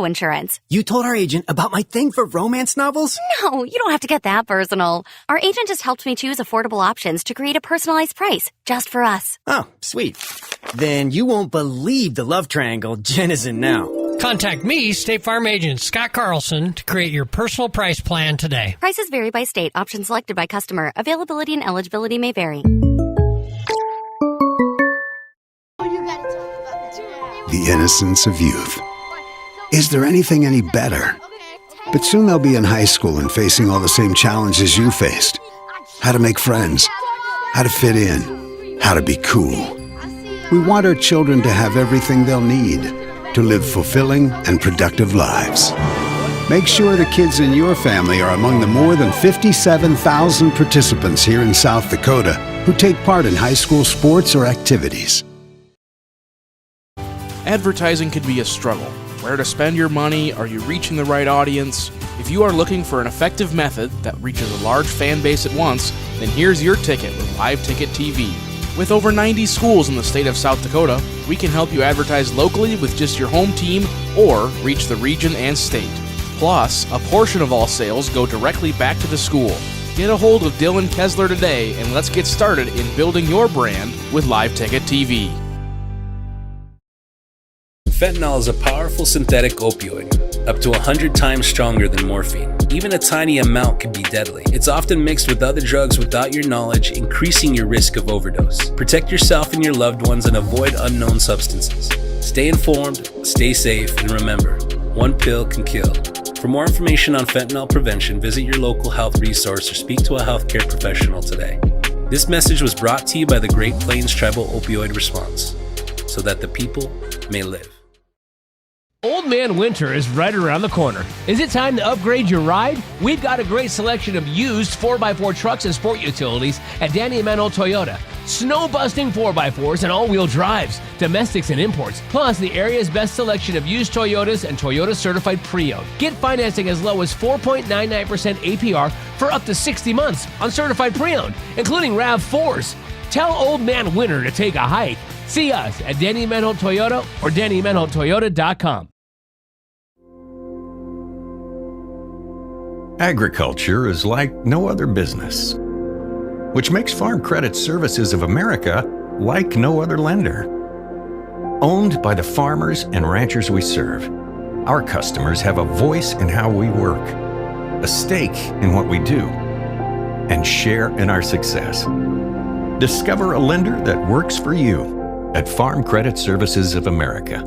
insurance. You told our agent about my thing for romance novels? No, you don't have to get that personal. Our agent just helped me choose affordable options to create a personalized price just for us. Oh, sweet. Then you won't believe the love triangle Jen is in now. Contact me, State Farm agent Scott Carlson, to create your personal price plan today. Prices vary by state. Options selected by customer. Availability and eligibility may vary. The innocence of youth. Is there anything any better? But soon they'll be in high school and facing all the same challenges you faced. How to make friends, how to fit in, how to be cool. We want our children to have everything they'll need to live fulfilling and productive lives. Make sure the kids in your family are among the more than 57,000 participants here in South Dakota who take part in high school sports or activities. Advertising can be a struggle. Where to spend your money? Are you reaching the right audience? If you are looking for an effective method that reaches a large fan base at once, then here's your ticket with Live Ticket TV. With over 90 schools in the state of South Dakota, we can help you advertise locally with just your home team or reach the region and state. Plus, a portion of all sales go directly back to the school. Get a hold of Dylan Kessler today and let's get started in building your brand with Live Ticket TV. Fentanyl is a powerful synthetic opioid, up to 100 times stronger than morphine. Even a tiny amount can be deadly. It's often mixed with other drugs without your knowledge, increasing your risk of overdose. Protect yourself and your loved ones and avoid unknown substances. Stay informed, stay safe, and remember, one pill can kill. For more information on fentanyl prevention, visit your local health resource or speak to a healthcare professional today. This message was brought to you by the Great Plains Tribal Opioid Response, so that the people may live. Old Man Winter is right around the corner. Is it time to upgrade your ride? We've got a great selection of used 4x4 trucks and sport utilities at Danny Emanuel Toyota. Snow-busting 4x4s and all-wheel drives, domestics and imports, plus the area's best selection of used Toyotas and Toyota certified pre-owned. Get financing as low as 4.99% APR for up to 60 months on certified pre-owned, including RAV4s. Tell Old Man Winter to take a hike. See us at Danny Emanuel Toyota or DannyEmanuelToyota.com. Agriculture is like no other business, which makes Farm Credit Services of America like no other lender. Owned by the farmers and ranchers we serve, our customers have a voice in how we work, a stake in what we do, and share in our success. Discover a lender that works for you at Farm Credit Services of America.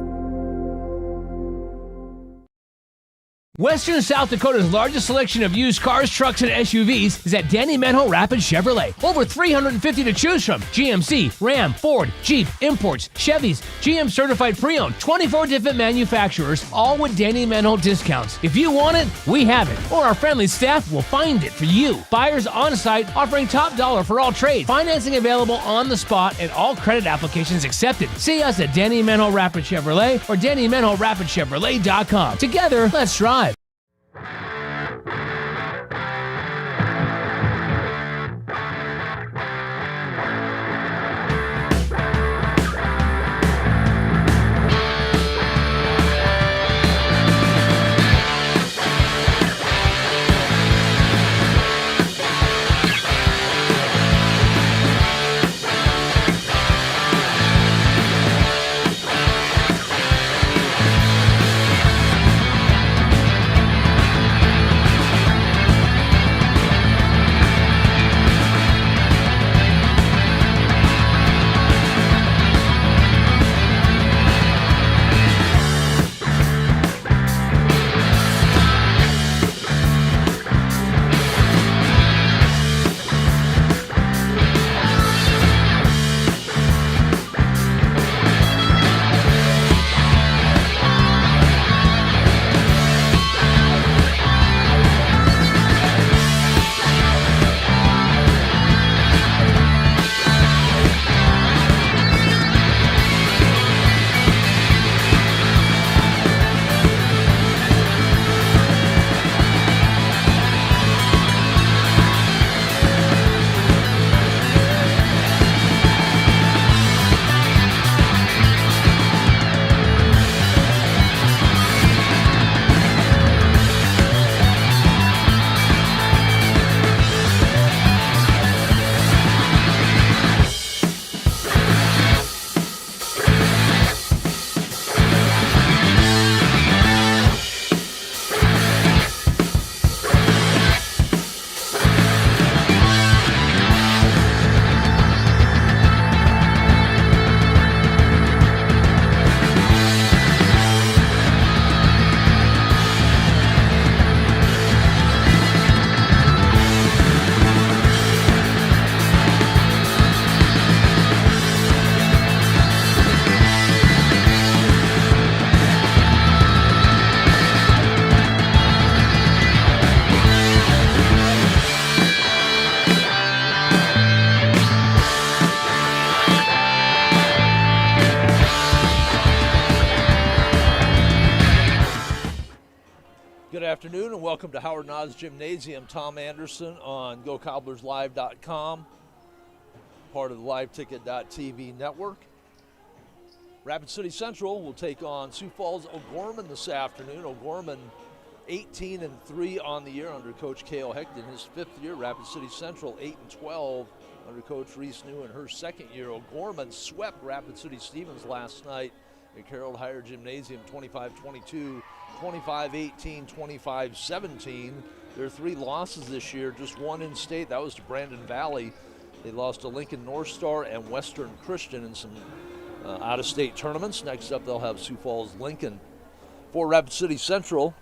Western South Dakota's largest selection of used cars, trucks, and SUVs is at Danny Emanuel Rapid Chevrolet. Over 350 to choose from. GMC, Ram, Ford, Jeep, imports, Chevys, GM certified pre-owned, 24 different manufacturers, all with Danny Emanuel discounts. If you want it, we have it, or our friendly staff will find it for you. Buyers on site offering top dollar for all trades. Financing available on the spot and all credit applications accepted. See us at Danny Emanuel Rapid Chevrolet or DannyEmanuelRapidChevrolet.com. Together, let's drive. afternoon and welcome to Howard Noz Gymnasium. Tom Anderson on GoCobblersLive.com, part of the LiveTicket.tv network. Rapid City Central will take on Sioux Falls O'Gorman this afternoon. O'Gorman 18-3 on the year under Coach Cale Hecht in his 5th year. Rapid City Central 8-12 under Coach Reese New in her 2nd year. O'Gorman swept Rapid City Stevens last night at Carroll Higher Gymnasium 25-22, 25-18, 25-17. Their 3 losses this year, just one in state. That was to Brandon Valley. They lost to Lincoln North Star and Western Christian in some out-of-state tournaments. Next up, they'll have Sioux Falls Lincoln. For Rapid City Central,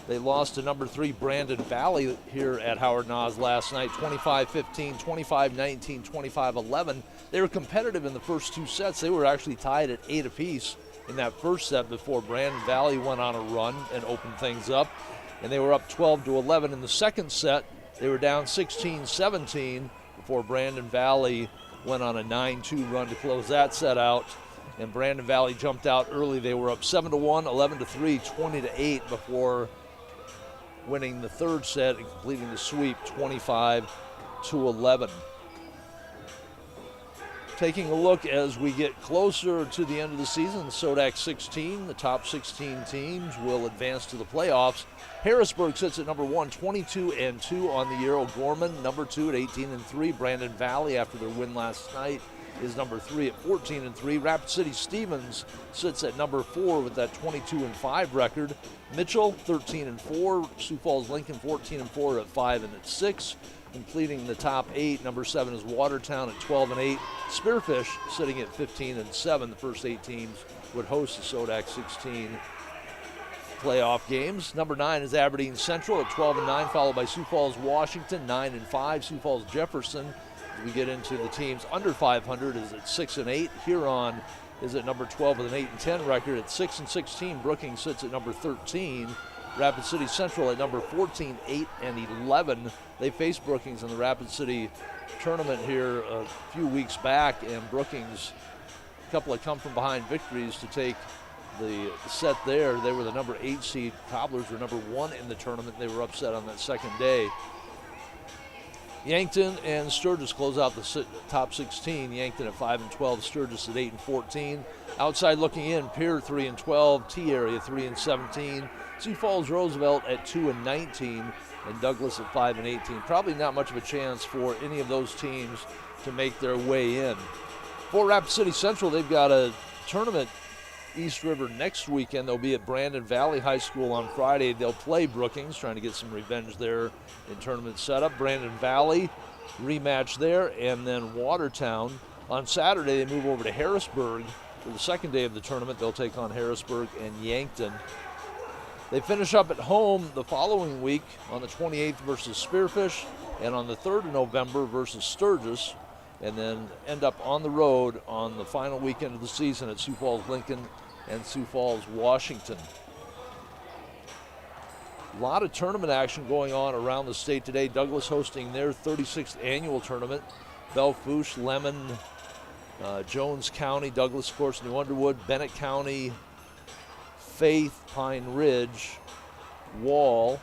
they lost to number 3 Brandon Valley here at Howard Noz last night, 25-15, 25-19, 25-11. They were competitive in the first 2 sets. They were actually tied at 8 apiece in that first set before Brandon Valley went on a run and opened things up. And they were up 12-11 in the second set. They were down 16-17 before Brandon Valley went on a 9-2 run to close that set out. And Brandon Valley jumped out early. They were up 7-1, 11-3, 20-8 before winning the third set and completing the sweep 25-11. Taking a look as we get closer to the end of the season, Sodak 16, the top 16 teams will advance to the playoffs. Harrisburg sits at number 1, 22-2 on the year. O'Gorman, number 2 at 18-3. Brandon Valley, after their win last night, is number 3 at 14-3. Rapid City Stevens sits at number 4 with that 22-5 record. Mitchell, 13-4. Sioux Falls Lincoln, 14-4 at 5-6. Completing the top 8, number 7 is Watertown at 12-8. Spearfish sitting at 15-7. The first 8 teams would host the Sodak 16 playoff games. Number 9 is Aberdeen Central at 12-9, followed by Sioux Falls Washington, 9-5. Sioux Falls Jefferson, as we get into the teams under 500, is at 6-8. Huron is at number 12 with an 8-10 record at 6-16. Brookings sits at number 13. Rapid City Central at number 14, 8-11. They faced Brookings in the Rapid City tournament here a few weeks back, and Brookings, a couple of come-from-behind victories to take the set there. They were the number 8 seed. Cobblers were number 1 in the tournament. They were upset on that second day. Yankton and Sturgis close out the top 16. Yankton at 5-12, Sturgis at 8-14. Outside looking in, Pierre 3-12, T-Area 3-17. Sioux Falls Roosevelt at 2-19, and Douglas at 5-18. Probably not much of a chance for any of those teams to make their way in. For Rapid City Central, they've got a tournament East River next weekend. They'll be at Brandon Valley High School on Friday. They'll play Brookings, trying to get some revenge there in tournament setup. Brandon Valley rematch there, and then Watertown. On Saturday, they move over to Harrisburg for the second day of the tournament. They'll take on Harrisburg and Yankton. They finish up at home the following week on the 28th versus Spearfish, and on the 3rd of November versus Sturgis, and then end up on the road on the final weekend of the season at Sioux Falls Lincoln and Sioux Falls Washington. A lot of tournament action going on around the state today. Douglas hosting their 36th annual tournament. Belle Fourche, Lemon, Jones County, Douglas, of course, New Underwood, Bennett County, Faith, Pine Ridge, Wall.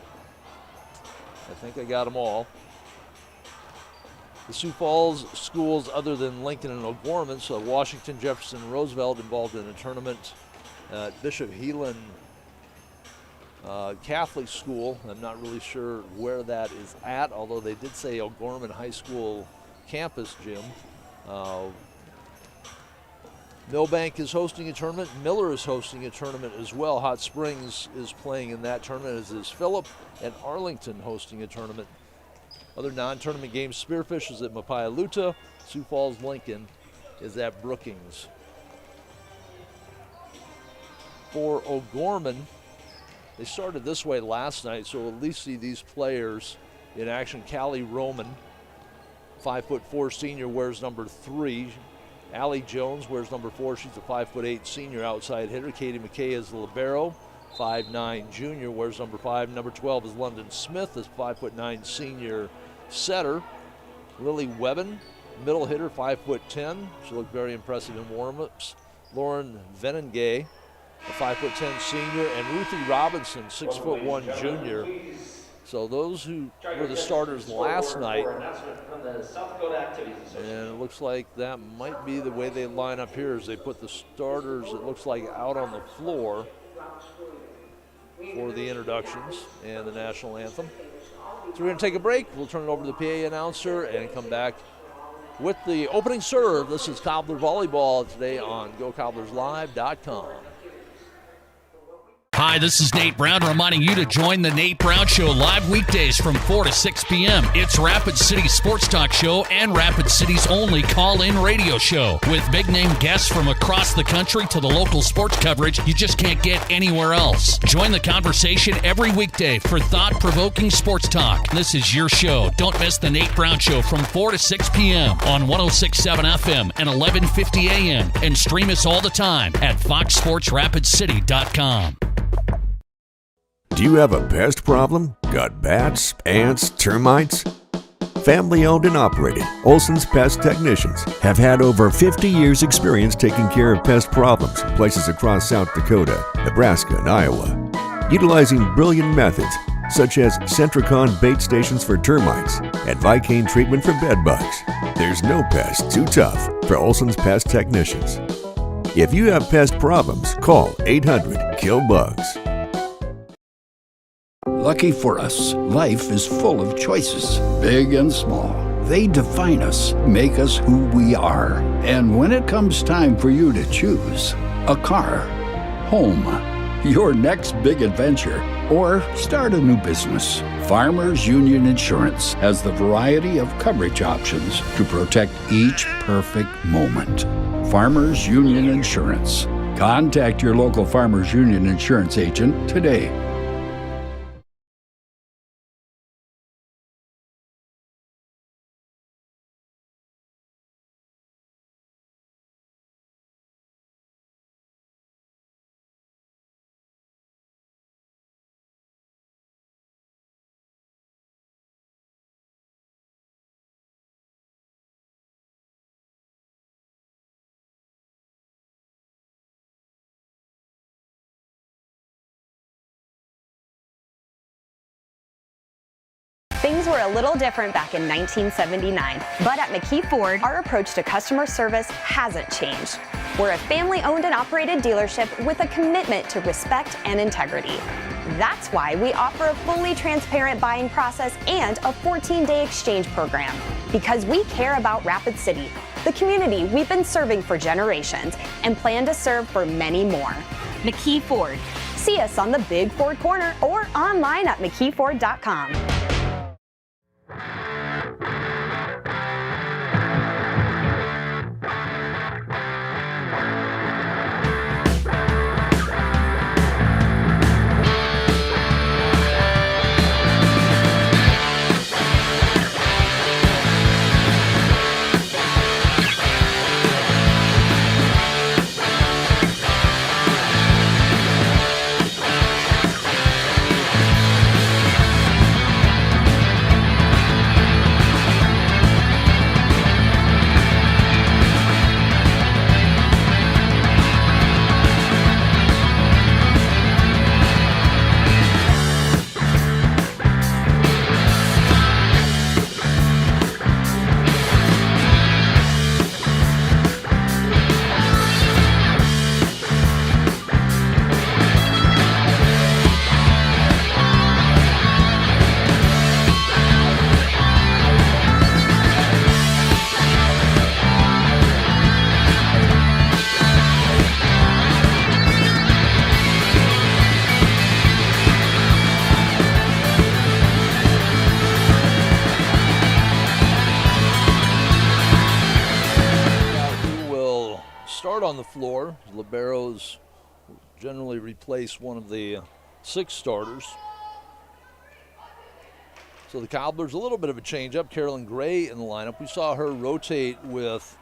I think I got them all. The Sioux Falls schools other than Lincoln and O'Gorman, so Washington, Jefferson, and Roosevelt involved in a tournament at Bishop Heelan Catholic School. I'm not really sure where that is at, although they did say O'Gorman High School campus gym. Millbank is hosting a tournament. Miller is hosting a tournament as well. Hot Springs is playing in that tournament, as is Phillip, and Arlington hosting a tournament. Other non-tournament games, Spearfish is at Mapaialuta. Sioux Falls Lincoln is at Brookings. For O'Gorman, they started this way last night, so we'll at least see these players in action. Callie Roman, 5'4" senior, wears number 3. Allie Jones wears number 4. She's a 5'8" senior outside hitter. Katie McKay is the libero. 5'9" junior, wears number 5. Number 12 is London Smith, is 5'9" senior setter. Lily Webben, middle hitter, 5'10". She looked very impressive in warm-ups. Lauren Venengay a 5'10" senior, and Ruthie Robinson, 6'1" junior. So those who were the starters last night, and it looks like that might be the way they line up here as they put the starters, it looks like, out on the floor for the introductions and the national anthem. So we're going to take a break. We'll turn it over to the PA announcer and come back with the opening serve. This is Cobbler Volleyball today on GoCobblersLive.com. Hi, this is Nate Brown reminding you to join the Nate Brown Show live weekdays from 4 to 6 p.m. It's Rapid City's sports talk show and Rapid City's only call-in radio show. With big-name guests from across the country to the local sports coverage you just can't get anywhere else. Join the conversation every weekday for thought-provoking sports talk. This is your show. Don't miss the Nate Brown Show from 4 to 6 p.m. on 106.7 FM and 1150 a.m. And stream us all the time at foxsportsrapidcity.com. Do you have a pest problem? Got bats, ants, termites? Family owned and operated, Olson's Pest Technicians have had over 50 years experience taking care of pest problems in places across South Dakota, Nebraska, and Iowa. Utilizing brilliant methods such as Centricon bait stations for termites and Vicane treatment for bed bugs. There's no pest too tough for Olson's Pest Technicians. If you have pest problems, call 800-KILL-BUGS. Lucky for us, life is full of choices, big and small. They define us, make us who we are. And when it comes time for you to choose a car, home, your next big adventure, or start a new business, Farmers Union Insurance has the variety of coverage options to protect each perfect moment. Farmers Union Insurance. Contact your local Farmers Union Insurance agent today. Things were a little different back in 1979, but at McKee Ford, our approach to customer service hasn't changed. We're a family-owned and operated dealership with a commitment to respect and integrity. That's why we offer a fully transparent buying process and a 14-day exchange program. Because we care about Rapid City, the community we've been serving for generations, and plan to serve for many more. McKee Ford. See us on the Big Ford Corner or online at McKeeFord.com. On the floor, liberos generally replace one of the 6 starters. So the Cobblers, a little bit of a change-up. Carolyn Gray in the lineup. We saw her rotate with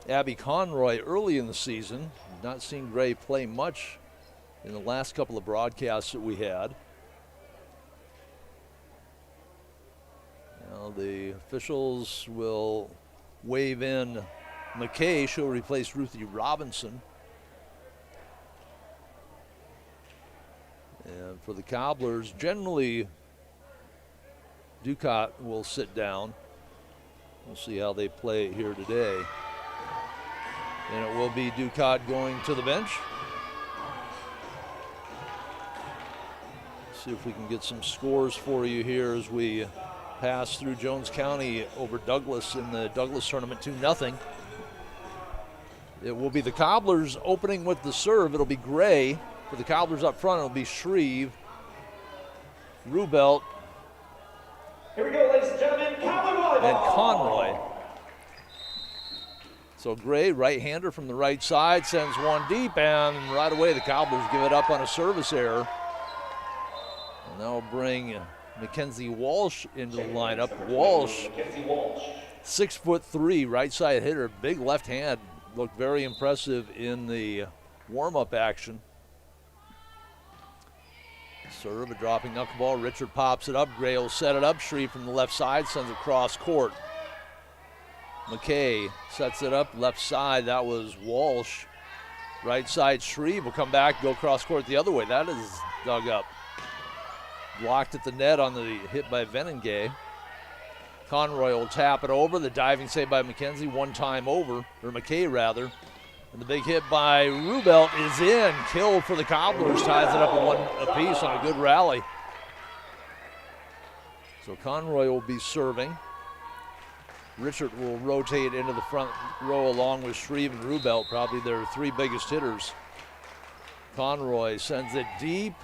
Abby Conroy early in the season. Not seen Gray play much in the last couple of broadcasts that we had. Now the officials will wave in McKay. She'll replace Ruthie Robinson. And for the Cobblers, generally Ducat will sit down. We'll see how they play it here today. And it will be Ducat going to the bench. See if we can get some scores for you here as we pass through Jones County over Douglas in the Douglas tournament 2-0. It will be the Cobblers opening with the serve. It'll be Gray. For the Cobblers up front, it'll be Shreve, Rubelt, here we go, ladies and gentlemen, Volleyball. And Conroy. So Gray, right-hander from the right side, sends one deep, and right away the Cobblers give it up on a service error. And that will bring Mackenzie Walsh into the lineup. Walsh, 6'3", right side hitter, big left hand, looked very impressive in the warm-up action. Serve, a dropping knuckleball. Richard pops it up. Gray will set it up. Shreve from the left side sends it cross court. McKay sets it up left side. That was Walsh. Right side, Shreve will come back, go cross court the other way. That is dug up. Blocked at the net on the hit by Venengay. Conroy will tap it over. The diving save by McKenzie, one time over, or McKay rather. And the big hit by Rubelt is in. Kill for the Cobblers, ties it up at one apiece on a good rally. So Conroy will be serving. Richard will rotate into the front row along with Shreve and Rubelt, probably their three biggest hitters. Conroy sends it deep.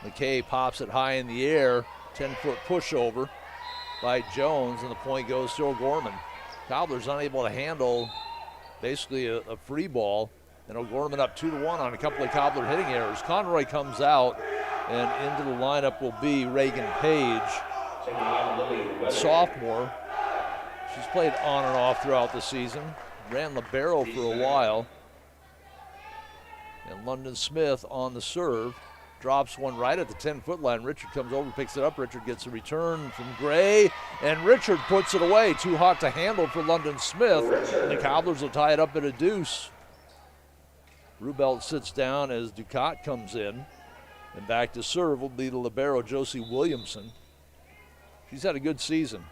McKay pops it high in the air. 10-foot pushover by Jones, and the point goes to O'Gorman. Cobblers unable to handle basically a free ball, and O'Gorman up 2-1 on a couple of Cobbler hitting errors. Conroy comes out, and into the lineup will be Reagan Page, sophomore. She's played on and off throughout the season, ran libero for a while. And London Smith on the serve, drops one right at the 10-foot line. Richard comes over, picks it up. Richard gets a return from Gray, and Richard puts it away. Too hot to handle for London Smith, and the Cobblers will tie it up at a deuce. Rubelt sits down as Ducat comes in, and back to serve will be the libero, Josie Williamson. She's had a good season.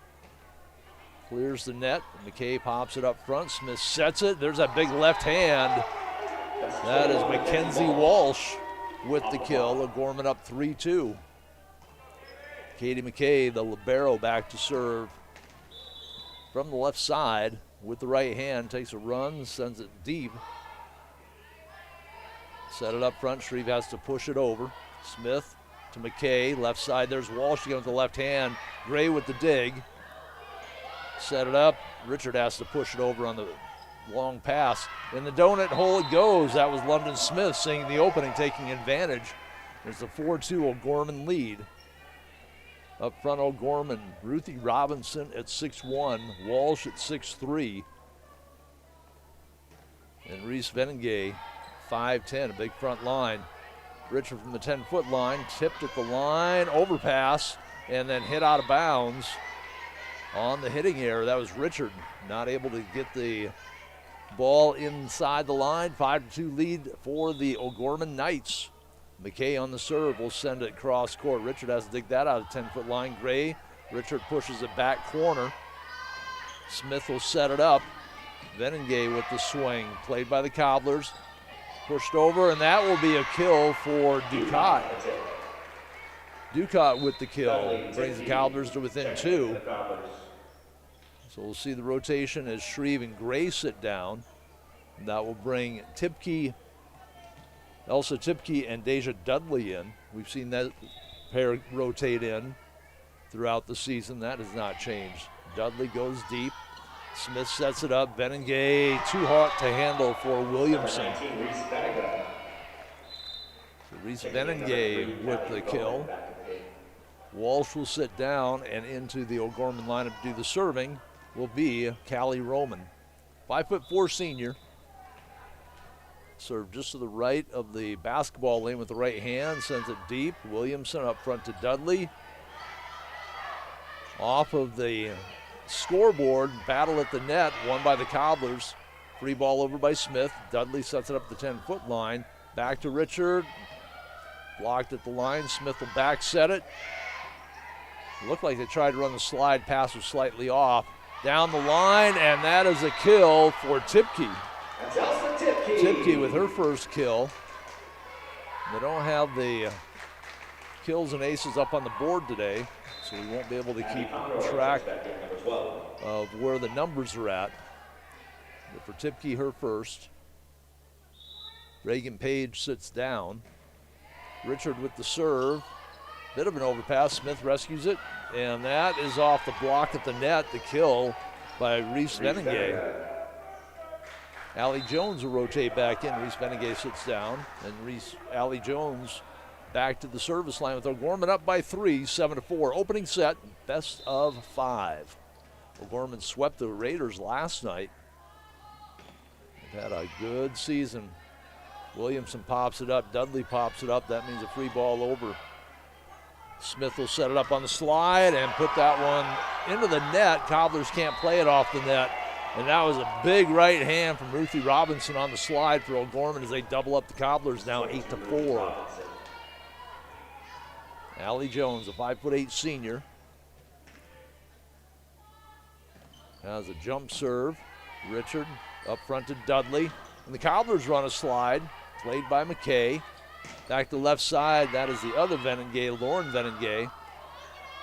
Clears the net, McKay pops it up front. Smith sets it. There's that big left hand. That is Mackenzie Walsh with the kill. O'Gorman up 3-2. Katie McKay, the libero, back to serve from the left side with the right hand. Takes a run, sends it deep. Set it up front. Shreve has to push it over. Smith to McKay, left side. There's Walsh again with the left hand. Gray with the dig. Set it up. Richard has to push it over on the long pass. In the donut hole it goes. That was London Smith seeing the opening, taking advantage. There's a 4-2 O'Gorman lead. Up front, O'Gorman. Ruthie Robinson at 6'1", Walsh at 6'3". And Reese Venengay, 5'10", a big front line. Richard from the 10-foot line, tipped at the line, overpass, and then hit out of bounds on the hitting error. That was Richard, not able to get the ball inside the line. 5-2 lead for the O'Gorman Knights. McKay on the serve will send it cross court. Richard has to dig that out of the 10-foot line. Gray, Richard pushes it back corner. Smith will set it up. Venengay with the swing, played by the Cobblers. Pushed over, and that will be a kill for Ducat. Ducat with the kill, brings the Cobblers to within 2. So we'll see the rotation as Shreve and Gray sit down. And that will bring Elsa Tipke and Deja Dudley in. We've seen that pair rotate in throughout the season. That has not changed. Dudley goes deep. Smith sets it up. Venengay too hot to handle for Williamson. So Reese Venengay with the kill. Walsh will sit down, and into the O'Gorman lineup to do the serving will be Callie Roman. 5'4" senior. Serve just to the right of the basketball lane with the right hand, sends it deep. Williamson up front to Dudley. Off of the scoreboard, battle at the net, won by the Cobblers. Free ball over by Smith. Dudley sets it up the 10-foot line. Back to Richard. blocked at the line. Smith will back set it. Looked like they tried to run the slide. Pass was slightly off. Down the line, and that is a kill for Tipke. Tipke with her first kill. They don't have the kills and aces up on the board today, so we won't be able to keep track of where the numbers are at. But for Tipke, her first. Reagan Page sits down. Richard with the serve. Bit of an overpass. Smith rescues it, and that is off the block at the net. The kill by Reese Benengay. Allie Jones will rotate back in. Reese Benengay sits down, and Allie Jones back to the service line with O'Gorman up by 3, 7-4. Opening set, best of 5. O'Gorman swept the Raiders last night. They've had a good season. Williamson pops it up. Dudley pops it up. That means a free ball over. Smith will set it up on the slide and put that one into the net. Cobblers can't play it off the net. And that was a big right hand from Ruthie Robinson on the slide for O'Gorman as they double up the Cobblers now 8-4. Allie Jones, a 5'8" senior, has a jump serve. Richard up front to Dudley. And the Cobblers run a slide, played by McKay. Back to left side, that is the other Venengay, Lauren Venengay.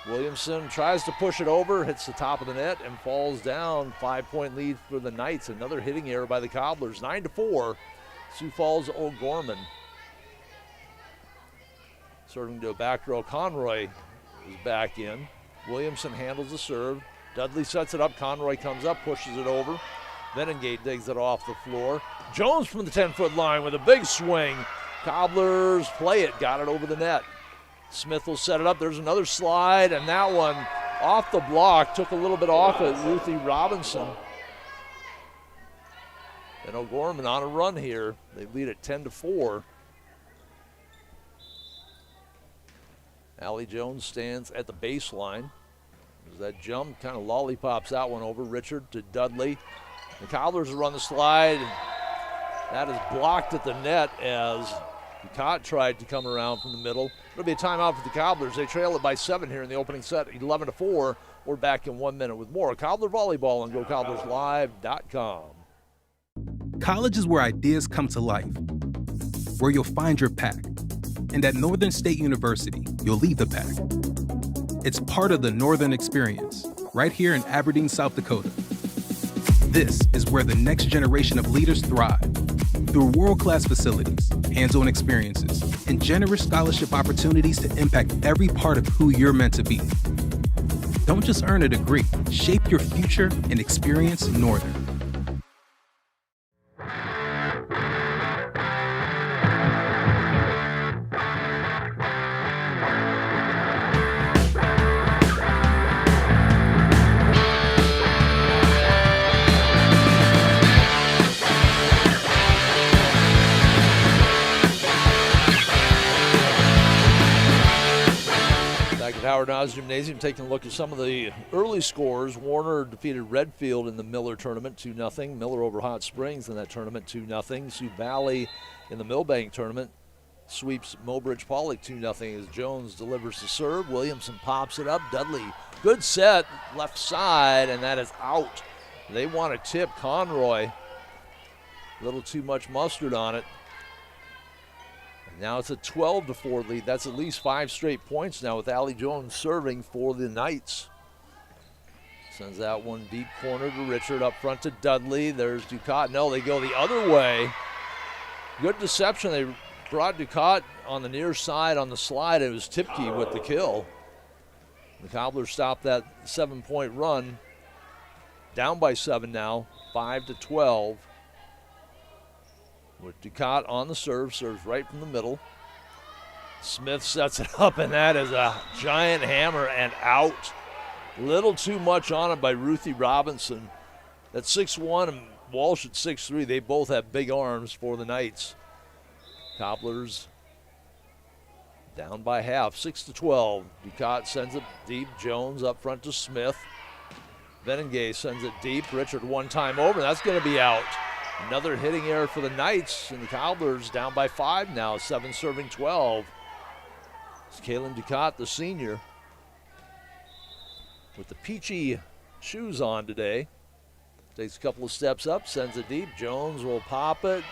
Williamson tries to push it over, hits the top of the net, and falls down. 5-point lead for the Knights. Another hitting error by the Cobblers. 9-4, Sioux Falls O'Gorman. Serving to a back row, Conroy is back in. Williamson handles the serve. Dudley sets it up, Conroy comes up, pushes it over. Venengay digs it off the floor. Jones from the 10-foot line with a big swing. Cobblers play it, got it over the net. Smith will set it up. There's another slide, and that one off the block. Took a little bit off at Ruthie Robinson. And O'Gorman on a run here. They lead at 10-4. Allie Jones stands at the baseline. There's that jump, kind of lollipops that one over. Richard to Dudley. The Cobblers will run the slide. That is blocked at the net as Ducat tried to come around from the middle. It'll be a timeout for the Cobblers. They trail it by 7 here in the opening set, 11-4. We're back in 1 minute with more Cobbler Volleyball on GoCobblersLive.com. College is where ideas come to life, where you'll find your pack. And at Northern State University, you'll lead the pack. It's part of the Northern Experience, right here in Aberdeen, South Dakota. This is where the next generation of leaders thrive. Through world-class facilities, hands-on experiences, and generous scholarship opportunities to impact every part of who you're meant to be. Don't just earn a degree, shape your future and experience Northern. Howard Oz Gymnasium, taking a look at some of the early scores. Warner defeated Redfield in the Miller tournament 2-0. Miller over Hot Springs in that tournament 2-0. Sioux Valley in the Millbank tournament sweeps Mobridge Pollock 2-0 as Jones delivers the serve. Williamson pops it up. Dudley, good set, left side, and that is out. They want to tip Conroy. A little too much mustard on it. Now it's a 12-4 lead. That's at least 5 straight points now with Allie Jones serving for the Knights. Sends that one deep corner to Richard, up front to Dudley. There's Ducat. No, they go the other way. Good deception. They brought Ducat on the near side on the slide. It was Tipke with the kill. The Cobblers stopped that 7-point run. Down by 7 now, 5-12. With Ducat on the serve, serves right from the middle. Smith sets it up, and that is a giant hammer and out. Little too much on it by Ruthie Robinson. That's 6'1", and Walsh at 6'3". They both have big arms for the Knights. Cobblers down by half, 6-12. Ducat sends it deep. Jones up front to Smith. Venengay sends it deep. Richard one time over. That's going to be out. Another hitting error for the Knights, and the Cobblers down by 5 now, 7 serving 12. It's Kaylin Ducat, the senior, with the peachy shoes on today. Takes a couple of steps up, sends it deep. Jones will pop it.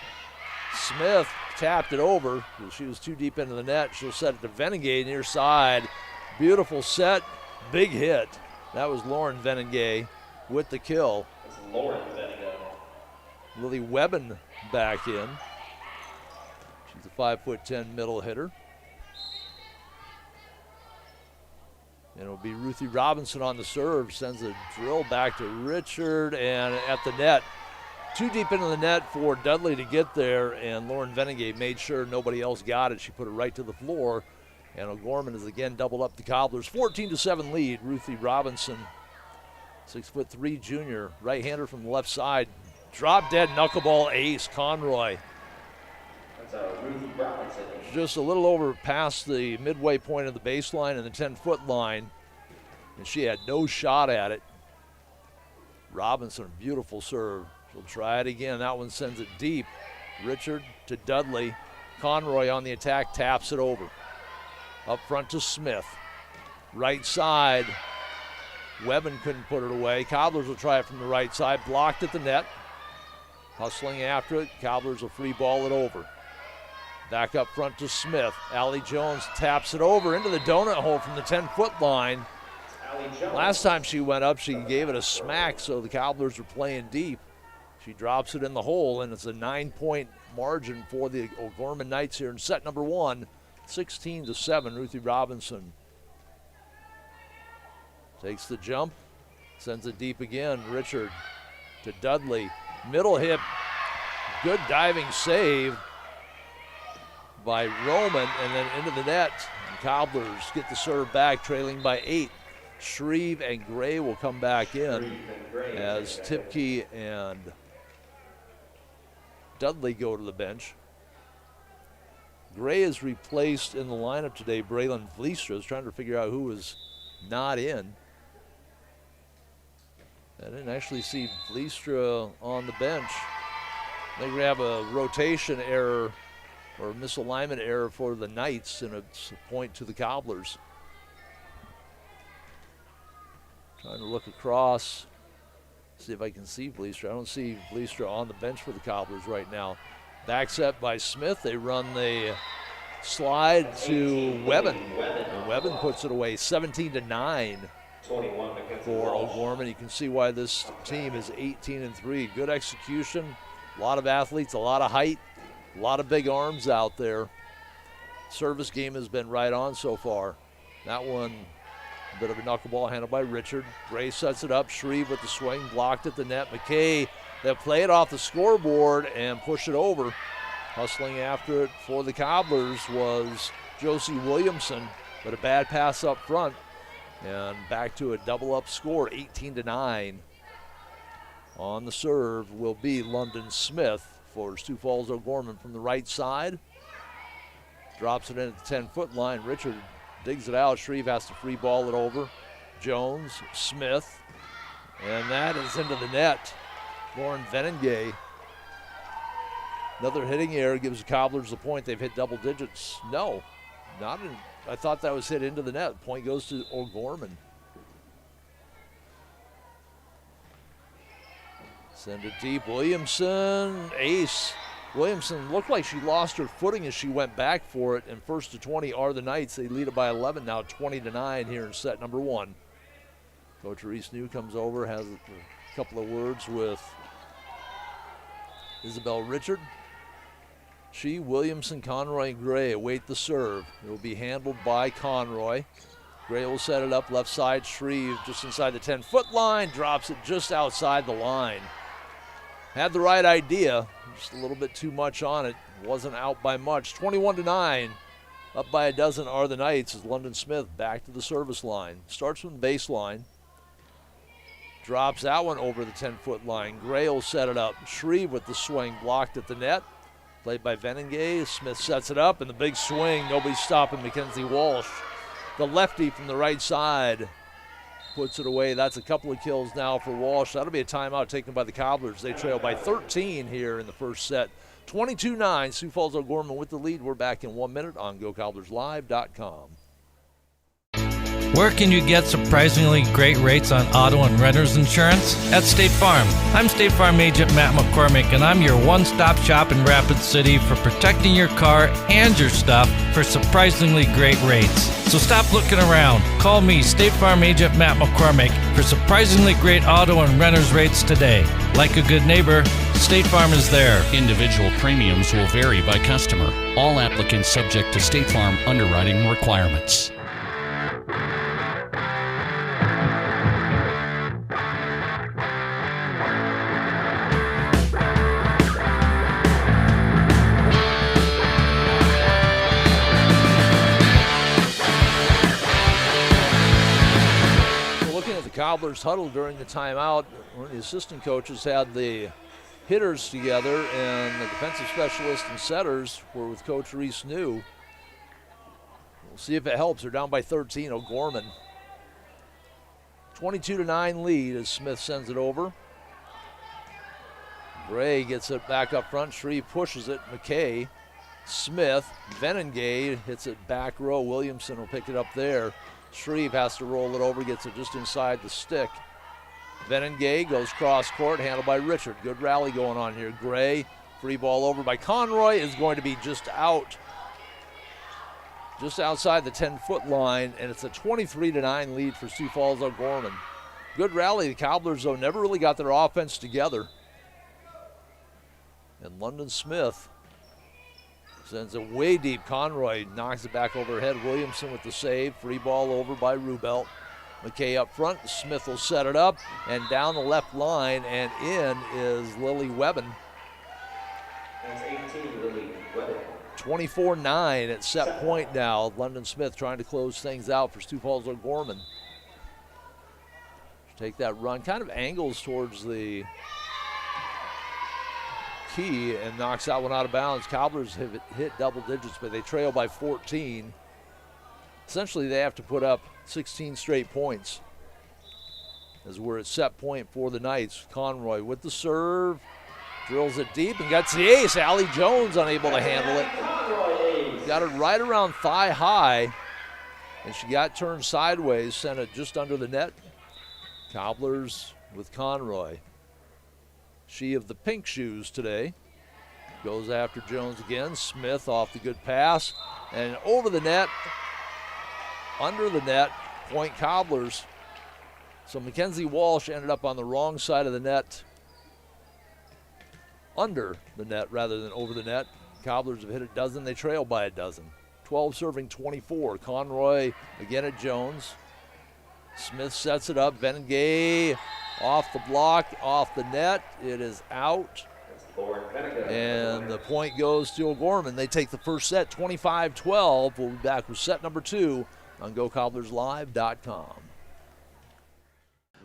Smith tapped it over. She was too deep into the net. She'll set it to Veningay near side. Beautiful set, big hit. That was Lauren Veningay with the kill. It's Lauren Veningay. Lily Webben back in. She's a 5'10" middle hitter. And it'll be Ruthie Robinson on the serve. Sends a drill back to Richard and at the net. Too deep into the net for Dudley to get there, and Lauren Veningay made sure nobody else got it. She put it right to the floor, and O'Gorman has again doubled up the Cobblers. 14-7 lead. Ruthie Robinson, 6'3" junior, right-hander from the left side. Drop dead knuckleball ace, Conroy. That's a Ruthie Robinson. Just a little over past the midway point of the baseline and the 10-foot line, and she had no shot at it. Robinson, beautiful serve. She'll try it again. That one sends it deep. Richard to Dudley. Conroy on the attack, taps it over. Up front to Smith. Right side. Webben couldn't put it away. Cobblers will try it from the right side. Blocked at the net. Hustling after it. Cobblers will free ball it over. Back up front to Smith. Allie Jones taps it over into the donut hole from the 10-foot line. Last time she went up, she gave it a smack, so the Cobblers were playing deep. She drops it in the hole, and it's a 9-point margin for the O'Gorman Knights here in set number one. 16-7, Ruthie Robinson takes the jump, sends it deep again. Richard to Dudley. Middle hip, good diving save by Roman, and then into the net. And Cobblers get the serve back, trailing by 8. Shreve and Gray will come back in as Tipke and Dudley go to the bench. Gray is replaced in the lineup today. Braylon Vliestra is trying to figure out who is not in. I didn't actually see Vliestra on the bench. I think we have a rotation error or misalignment error for the Knights, and it's a point to the Cobblers. Trying to look across, see if I can see Vliestra. I don't see Vliestra on the bench for the Cobblers right now. Back set by Smith. They run the slide to Webben. And Webben puts it away 17-9 for O'Gorman. You can see why this team is 18-3. Good execution, a lot of athletes, a lot of height, a lot of big arms out there. Service game has been right on so far. That one, a bit of a knuckleball handled by Richard. Gray sets it up. Shreve with the swing, blocked at the net. McKay, they'll play it off the scoreboard and push it over. Hustling after it for the Cobblers was Josie Williamson, but a bad pass up front. And back to a double-up score, 18-9. On the serve will be London Smith for Sioux Falls O'Gorman from the right side. Drops it in at the 10-foot line. Richard digs it out. Shreve has to free ball it over. Jones, Smith, and that is into the net. Lauren Veningay. Another hitting error gives the Cobblers the point. They've hit double digits. No, not in. I thought that was hit into the net. Point goes to O'Gorman. Send it deep. Williamson, ace. Williamson looked like she lost her footing as she went back for it, and first to 20 are the Knights. They lead it by 11 now, 20-9 here in set number one. Coach Reese New comes over, has a couple of words with Isabel Richard. She, Williamson, Conroy, and Gray await the serve. It will be handled by Conroy. Gray will set it up left side. Shreve just inside the 10-foot line, drops it just outside the line. Had the right idea, just a little bit too much on it. Wasn't out by much. 21-9. Up by a dozen are the Knights as London Smith back to the service line. Starts from the baseline. Drops that one over the 10-foot line. Gray will set it up. Shreve with the swing blocked at the net. Played by Veningay. Smith sets it up, and the big swing. Nobody's stopping Mackenzie Walsh. The lefty from the right side puts it away. That's a couple of kills now for Walsh. That'll be a timeout taken by the Cobblers. They trail by 13 here in the first set. 22-9, Sioux Falls O'Gorman with the lead. We're back in 1 minute on GoCobblersLive.com. Where can you get surprisingly great rates on auto and renter's insurance? At State Farm. I'm State Farm agent Matt McCormick, and I'm your one-stop shop in Rapid City for protecting your car and your stuff for surprisingly great rates. So stop looking around. Call me, State Farm agent Matt McCormick, for surprisingly great auto and renter's rates today. Like a good neighbor, State Farm is there. Individual premiums will vary by customer. All applicants subject to State Farm underwriting requirements. Cobblers huddled during the timeout. One of the assistant coaches had the hitters together, and the defensive specialist and setters were with Coach Reese New. We'll see if it helps. They're down by 13. O'Gorman. 22-9 lead as Smith sends it over. Gray gets it back up front. Shreve pushes it. McKay, Smith, Venengay hits it back row. Williamson will pick it up there. Shreve has to roll it over, gets it just inside the stick. Venengay goes cross court, handled by Richard. Good rally going on here. Gray, free ball over by Conroy, is going to be just out. Just outside the 10-foot line, and it's a 23-9 lead for Sioux Falls O'Gorman. Good rally. The Cobblers, though, never really got their offense together. And London Smith sends it way deep. Conroy knocks it back overhead. Williamson with the save. Free ball over by Rubelt. McKay up front. Smith will set it up. And down the left line and in is Lily Webben. That's 18, Lily Webben. 24-9 at set point now. London Smith trying to close things out for Sioux Falls O'Gorman. Take that run. Kind of angles towards the key and knocks that one out of bounds. Cobblers have hit double digits, but they trail by 14. Essentially, they have to put up 16 straight points as we're at set point for the Knights. Conroy with the serve, drills it deep and gets the ace. Allie Jones unable to handle it. Got it right around thigh high, and she got turned sideways, sent it just under the net. Cobblers with Conroy. She of the pink shoes today. Goes after Jones again. Smith off the good pass. And over the net, under the net, point Cobblers. So Mackenzie Walsh ended up on the wrong side of the net. Under the net rather than over the net. Cobblers have hit a dozen. They trail by a dozen. 12 serving 24. Conroy again at Jones. Smith sets it up. Venengay off the block, off the net. It is out. And the point goes to O'Gorman. They take the first set, 25-12. We'll be back with set number 2 on GoCobblersLive.com.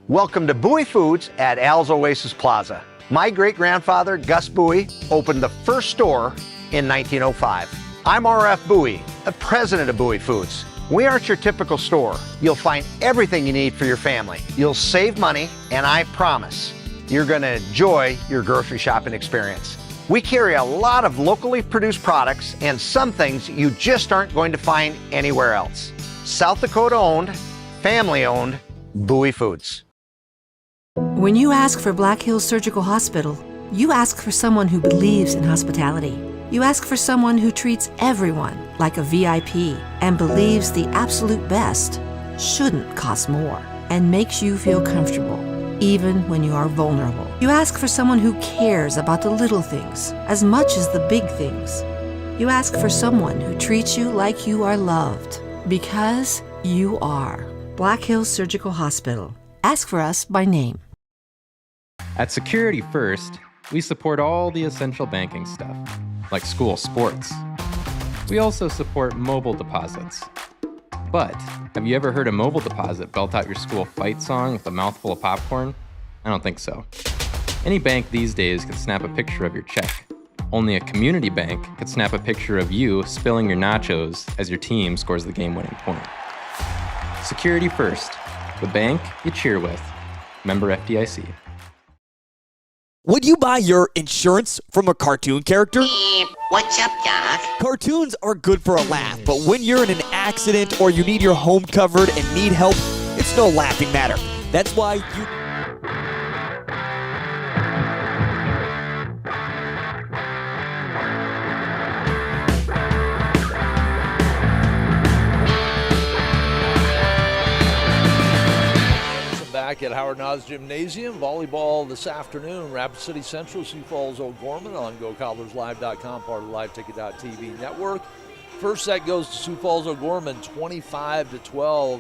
Welcome to Bowie Foods at Al's Oasis Plaza. My great-grandfather, Gus Bowie, opened the first store in 1905. I'm R.F. Bowie, the president of Bowie Foods. We aren't your typical store. You'll find everything you need for your family. You'll save money, and I promise you're going to enjoy your grocery shopping experience. We carry a lot of locally produced products and some things you just aren't going to find anywhere else. South Dakota owned, family owned, Bowie Foods. When you ask for Black Hills Surgical Hospital, you ask for someone who believes in hospitality. You ask for someone who treats everyone like a VIP and believes the absolute best shouldn't cost more and makes you feel comfortable, even when you are vulnerable. You ask for someone who cares about the little things as much as the big things. You ask for someone who treats you like you are loved, because you are. Black Hills Surgical Hospital. Ask for us by name. At Security First, we support all the essential banking stuff, like school sports. We also support mobile deposits. But have you ever heard a mobile deposit belt out your school fight song with a mouthful of popcorn? I don't think so. Any bank these days could snap a picture of your check. Only a community bank could snap a picture of you spilling your nachos as your team scores the game-winning point. Security First, the bank you cheer with. Member FDIC. Would you buy your insurance from a cartoon character? What's up, Doc? Cartoons are good for a laugh, but when you're in an accident or you need your home covered and need help, it's no laughing matter. That's why you... Back at Howard Nods Gymnasium, volleyball this afternoon, Rapid City Central, Sioux Falls, O'Gorman on GoCobblersLive.com, part of the LiveTicket.tv network. First set goes to Sioux Falls, O'Gorman, 25-12.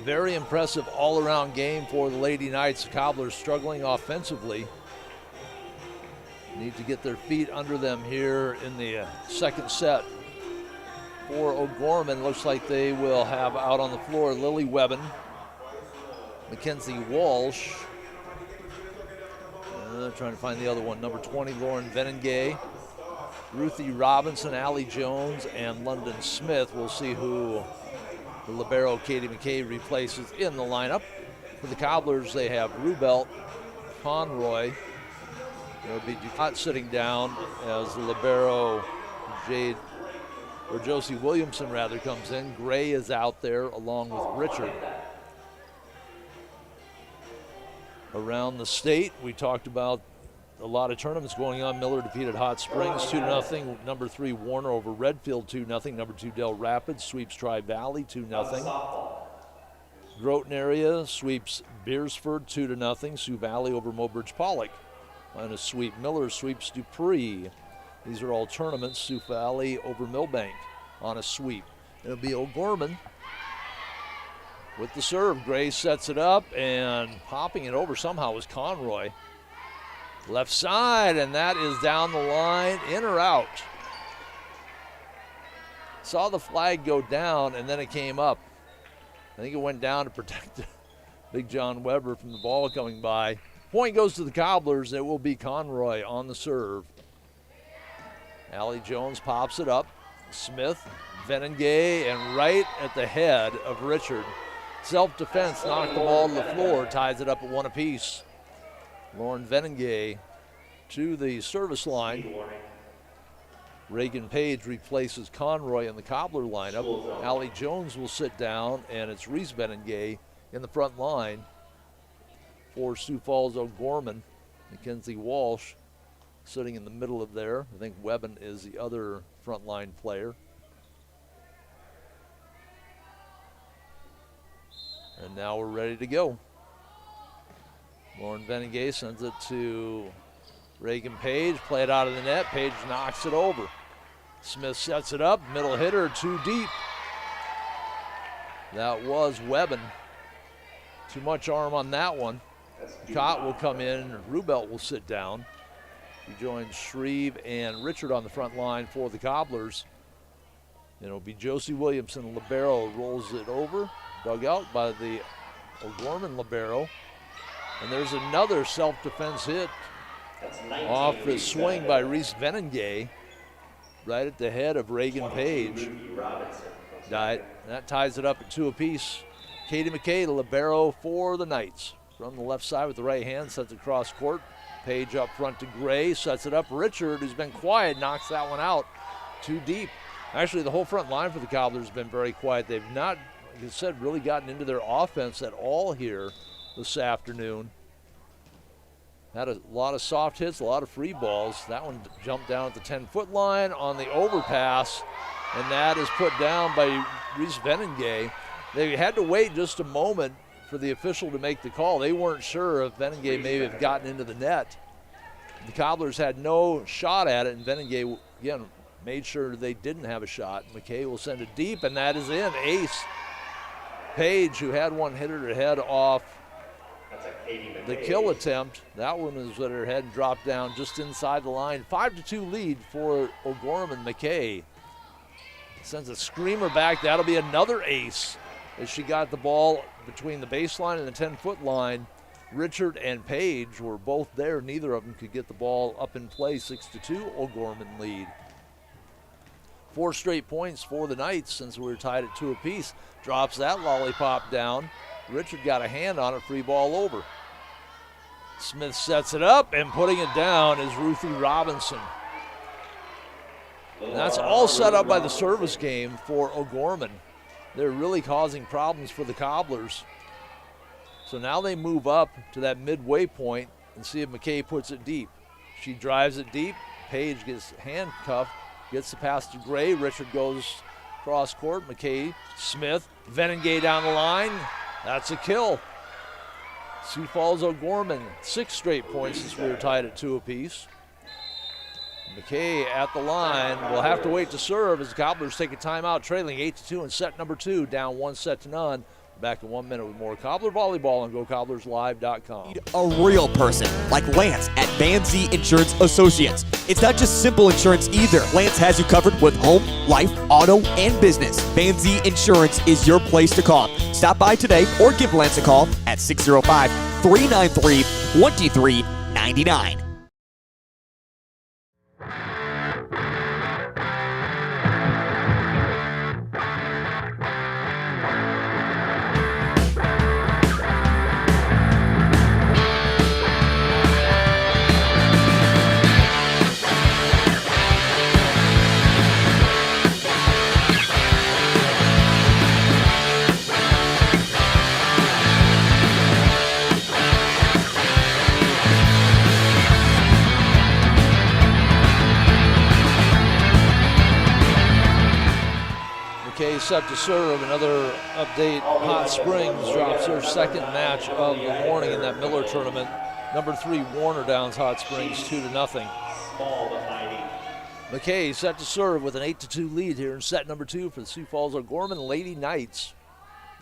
Very impressive all-around game for the Lady Knights. The Cobblers struggling offensively. Need to get their feet under them here in the second set. For O'Gorman, looks like they will have out on the floor Lily Webben, Mackenzie Walsh, trying to find the other one, number 20, Lauren Venengay, Ruthie Robinson, Allie Jones, and London Smith. We'll see who the libero Katie McKay replaces in the lineup. For the Cobblers, they have Rubelt, Conroy. There'll be Ducat sitting down as the libero Josie Williamson comes in. Gray is out there along with Richard. Around the state, we talked about a lot of tournaments going on. Miller defeated Hot Springs 2-0. Number 3 Warner over Redfield 2-0. Number 2 Del Rapids sweeps Tri-Valley 2-0. Groton area sweeps Beersford 2-0. Sioux Valley over Mobridge Pollock on a sweep. Miller sweeps Dupree. These are all tournaments. Sioux Valley over Millbank on a sweep. It'll be O'Gorman with the serve. Gray sets it up, and popping it over somehow was Conroy. Left side, and that is down the line, in or out. Saw the flag go down, and then it came up. I think it went down to protect Big John Weber from the ball coming by. Point goes to the Cobblers. It will be Conroy on the serve. Allie Jones pops it up. Smith, Venengay, and right at the head of Richard. Self-defense, knocked the ball to the floor, ties it up at 1 apiece. Lauren Venengay to the service line. Reagan Page replaces Conroy in the Cobbler lineup. Allie Jones will sit down, and it's Reese Venengay in the front line for Sioux Falls O'Gorman. Mackenzie Walsh sitting in the middle of there. I think Webben is the other front line player. And now we're ready to go. Lauren Venengay sends it to Reagan Page. Play it out of the net. Page knocks it over. Smith sets it up. Middle hitter too deep. That was Webben. Too much arm on that one. Cott will come in. Rubelt will sit down. He joins Shreve and Richard on the front line for the Cobblers. It'll be Josie Williamson. Libero rolls it over. Dug out by the O'Gorman libero. And there's another self-defense hit off the swing by Reese Venengay right at the head of Reagan Page. That ties it up at 2 apiece. Katie McKay, the libero for the Knights. From the left side with the right hand, sets it cross court. Page up front to Gray, sets it up. Richard, who's been quiet, knocks that one out. Too deep. Actually, the whole front line for the Cobblers has been very quiet. They've not, like I said, really gotten into their offense at all here this afternoon. Had a lot of soft hits, a lot of free balls. That one jumped down at the 10-foot line on the overpass, and that is put down by Reese Venengay. They had to wait just a moment for the official to make the call. They weren't sure if Venengay may have gotten into the net. The Cobblers had no shot at it, and Venengay, again, made sure they didn't have a shot. McKay will send it deep, and that is in. Ace. Page, who had one, hit her head off the kill attempt. That one was at her head and dropped down just inside the line. 5-2 lead for O'Gorman. McKay sends a screamer back. That'll be another ace as she got the ball between the baseline and the 10-foot line. Richard and Page were both there. Neither of them could get the ball up in play. 6-2 O'Gorman lead. 4 straight points for the Knights since we were tied at 2 apiece. Drops that lollipop down. Richard got a hand on it, free ball over. Smith sets it up, and putting it down is Ruthie Robinson. And that's all set up by the service game for O'Gorman. They're really causing problems for the Cobblers. So now they move up to that midway point and see if McKay puts it deep. She drives it deep. Page gets handcuffed, gets the pass to Gray. Richard goes cross court. McKay, Smith, Venengay down the line. That's a kill. Sioux Falls O'Gorman, 6 straight points since we were tied at 2 apiece. McKay at the line will have to wait to serve as the Cobblers take a timeout, trailing 8-2 in set number 2, down 1-0. Back in 1 minute with more Cobbler Volleyball on GoCobblersLive.com. A real person like Lance at Van Zee Insurance Associates. It's not just simple insurance either. Lance has you covered with home, life, auto, and business. Van Zee Insurance is your place to call. Stop by today or give Lance a call at 605-393-2399. Set to serve. Another update. Hot Springs drops their second match of the morning in that Miller tournament. Number 3 Warner downs Hot Springs 2-0. McKay set to serve with an 8-2 lead here in set number 2 for the Sioux Falls O'Gorman Lady Knights,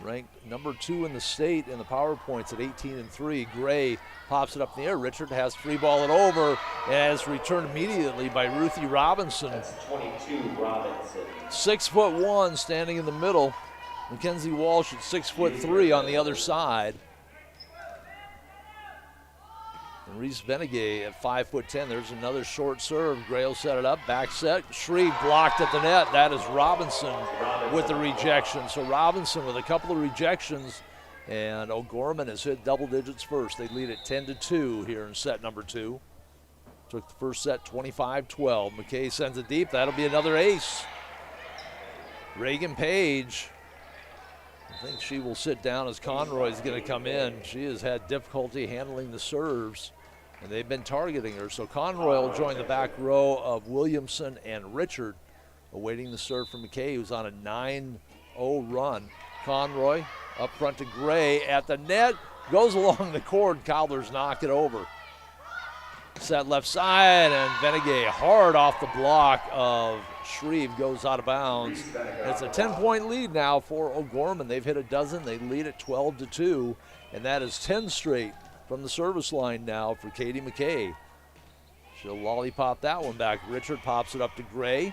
ranked number 2 in the state in the power points at 18-3. Gray pops it up in the air. Richard has free ball it over, and is returned immediately by Ruthie Robinson. That's 22 Robinson. 6'1", standing in the middle. Mackenzie Walsh at 6'3" on the other side. And Reese Venegay at 5'10". There's another short serve. Gray will set it up. Back set. Shreve blocked at the net. That is Robinson with the rejection. So Robinson with a couple of rejections. And O'Gorman has hit double digits first. They lead at 10-2 here in set number 2. Took the first set 25-12. McKay sends it deep. That'll be another ace. Reagan Page, I think she will sit down as Conroy's going to come in. She has had difficulty handling the serves, and they've been targeting her. So Conroy will join the back row of Williamson and Richard, awaiting the serve from McKay, who's on a 9-0 run. Conroy up front to Gray at the net, goes along the court, Cobblers knock it over. Set left side, and Venegay hard off the block of Shreve, goes out of bounds. It's a 10-point lead now for O'Gorman. They've hit a dozen. They lead at 12-2, and that is 10 straight from the service line now for Katie McKay. She'll lollipop that one back. Richard pops it up to Gray.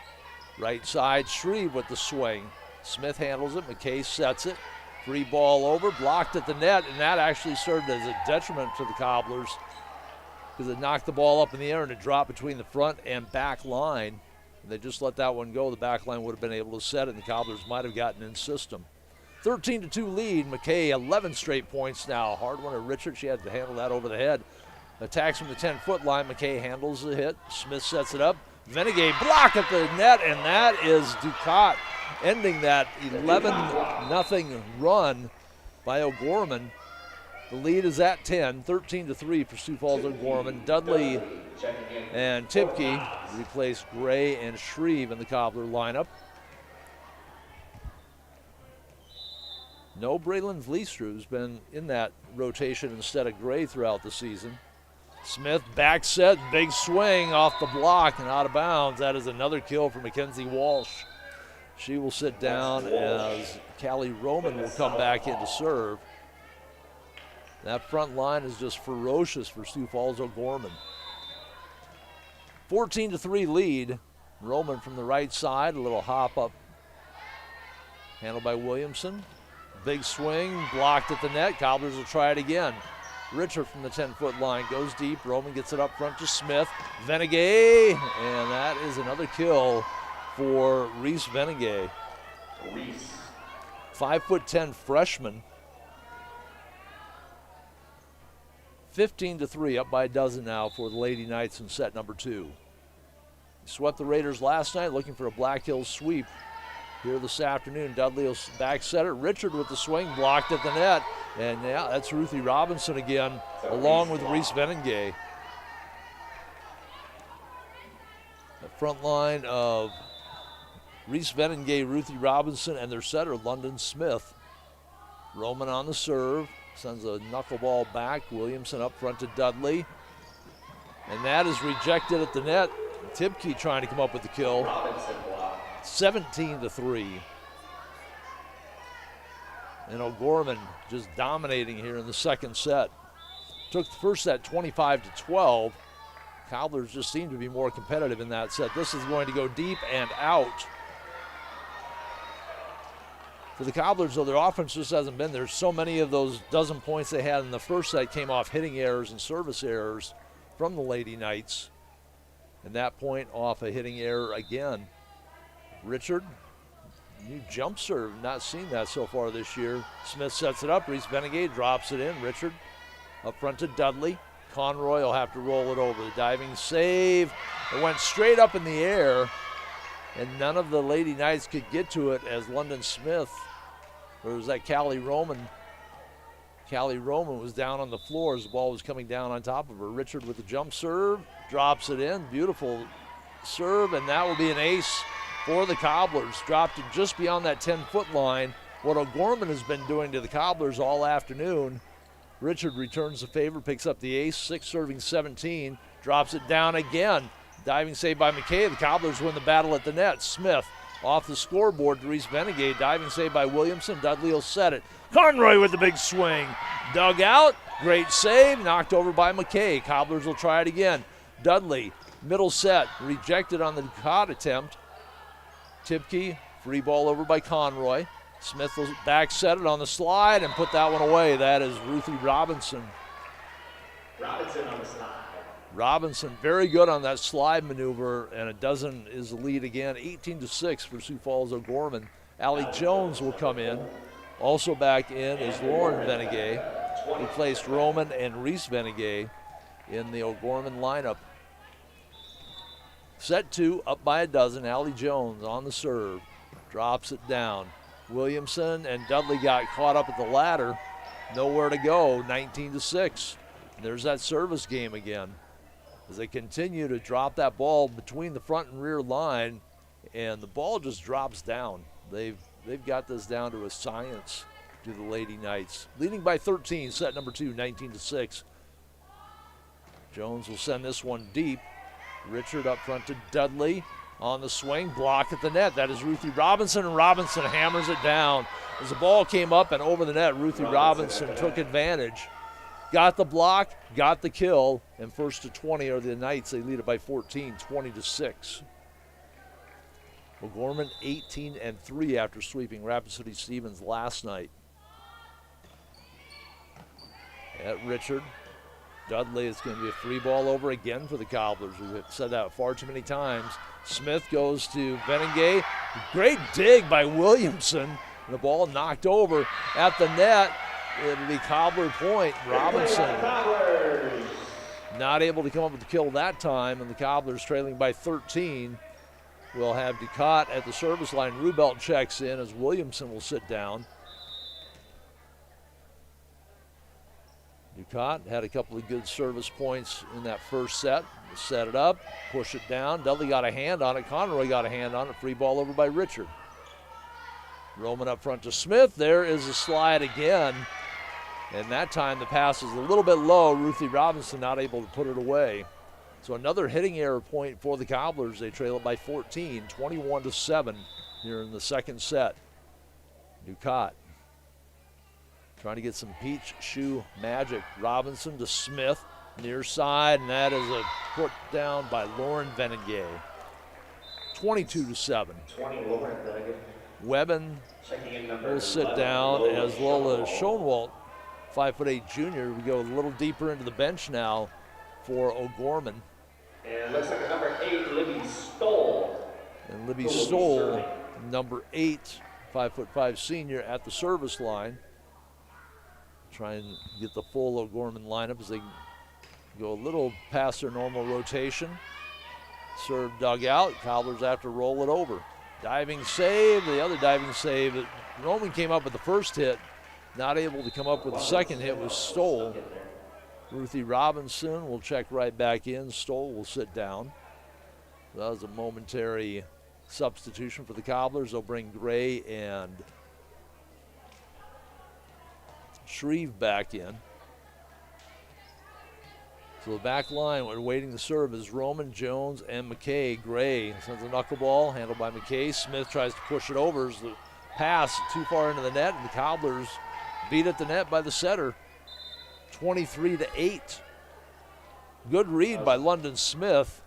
Right side, Shreve with the swing. Smith handles it. McKay sets it. Free ball over, blocked at the net, and that actually served as a detriment to the Cobblers because it knocked the ball up in the air and it dropped between the front and back line. And they just let that one go. The back line would have been able to set it, and the Cobblers might have gotten in system. 13-2 lead. McKay 11 straight points now. Hard one at Richard. She had to handle that over the head. Attacks from the 10-foot line. McKay handles the hit. Smith sets it up. Venegay block at the net, and that is Ducat ending that 11-0 run by O'Gorman. The lead is at 10, 13-3 for Sioux Falls O'Gorman. Dudley and Tipke replace Gray and Shreve in the Cobbler lineup. No Braylon Vliestra, who's been in that rotation instead of Gray throughout the season. Smith back set, big swing off the block and out of bounds. That is another kill for Mackenzie Walsh. She will sit down as Callie Roman will come back in to serve. That front line is just ferocious for Sioux Falls O'Gorman. 14-3 lead. Roman from the right side, a little hop up. Handled by Williamson. Big swing, blocked at the net. Cobblers will try it again. Richard from the 10-foot line goes deep. Roman gets it up front to Smith. Venegay, and that is another kill for Reese Venegay. 5'10" freshman. 15-3, up by a dozen now for the Lady Knights in set number 2. Swept the Raiders last night, looking for a Black Hills sweep here this afternoon. Dudley will back set it. Richard with the swing, blocked at the net. And yeah, that's Ruthie Robinson again, along with Reese Venengay. The front line of Reese Venengay, Ruthie Robinson, and their setter, London Smith. Roman on the serve, sends a knuckleball back. Williamson up front to Dudley. And that is rejected at the net. Tibke trying to come up with the kill. 17-3. And O'Gorman just dominating here in the second set. Took the first set 25-12. Cobblers just seem to be more competitive in that set. This is going to go deep and out. For the Cobblers, though, their offense just hasn't been there. So many of those dozen points they had in the first set came off hitting errors and service errors from the Lady Knights. And that point off a hitting error again. Richard, new jump serve, not seen that so far this year. Smith sets it up, Reese Venengay drops it in. Richard up front to Dudley. Conroy will have to roll it over. The diving save, it went straight up in the air, and none of the Lady Knights could get to it as London Smith, or was that Callie Roman? Callie Roman was down on the floor as the ball was coming down on top of her. Richard with the jump serve, drops it in. Beautiful serve, and that will be an ace for the Cobblers. Dropped it just beyond that 10-foot line. What O'Gorman has been doing to the Cobblers all afternoon. Richard returns the favor, picks up the ace, 6 serving 17, drops it down again. Diving save by McKay. The Cobblers win the battle at the net. Smith off the scoreboard to Reese Venengay. Diving save by Williamson. Dudley will set it. Conroy with the big swing. Dug out. Great save. Knocked over by McKay. Cobblers will try it again. Dudley, middle set. Rejected on the Ducat attempt. Tipke, free ball over by Conroy. Smith will back set it on the slide and put that one away. That is Ruthie Robinson. Robinson on the slide. Robinson very good on that slide maneuver, and a dozen is the lead again. 18-6 for Sioux Falls O'Gorman. Allie Jones will come in. Also back in is Lauren Venengay. Replaced Roman and Reese Venengay in the O'Gorman lineup. Set 2, up by a dozen. Allie Jones on the serve. Drops it down. Williamson and Dudley got caught up at the ladder. Nowhere to go, 19-6. There's that service game again. As they continue to drop that ball between the front and rear line, and the ball just drops down. They've got this down to a science, to the Lady Knights. Leading by 13, set number 2, 19-6. Jones will send this one deep. Richard up front to Dudley. On the swing, block at the net. That is Ruthie Robinson, and Robinson hammers it down. As the ball came up and over the net, Ruthie Robinson took advantage. Got the block, got the kill, and first to 20 are the Knights. They lead it by 14, 20-6. O'Gorman 18-3 after sweeping Rapid City Stevens last night. At Richard. Dudley is going to be a free ball over again for the Cobblers. We've said that far too many times. Smith goes to Venengay. Great dig by Williamson. The ball knocked over at the net. It'll be Cobbler point. Robinson not able to come up with the kill that time, and the Cobblers trailing by 13. We'll have Ducat at the service line. Rubelt checks in as Williamson will sit down. Ducat had a couple of good service points in that first set. Set it up, push it down. Dudley got a hand on it. Conroy got a hand on it. Free ball over by Richard. Roman up front to Smith. There is a slide again. And that time the pass is a little bit low. Ruthie Robinson not able to put it away. So another hitting error point for the Cobblers. They trail it by 14, 21-7 here in the second set. Ducat trying to get some peach shoe magic. Robinson to Smith, near side, and that is a put down by Lauren Venengay. 22-7. 20 Lauren Venengay. Webben will sit down as well as Schoenwalt, 5'8" junior. We go a little deeper into the bench now for O'Gorman. And looks like a number 8, Libby Stoll. And Libby Stoll, number 8, 5'5" senior at the service line. try and get the full O'Gorman lineup as they go a little past their normal rotation. Serve dug out. Cobblers have to roll it over. Diving save. The other diving save. Roman came up with the first hit. Not able to come up with the second hit was Stoll. Ruthie Robinson will check right back in. Stoll will sit down. That was a momentary substitution for the Cobblers. They'll bring Gray and Shreve back in. So the back line, we're waiting to serve is Roman, Jones, and McKay. Gray sends a knuckleball, handled by McKay. Smith tries to push it over. As the pass too far into the net, and the Cobblers beat at the net by the setter, 23-8. Good read by London Smith.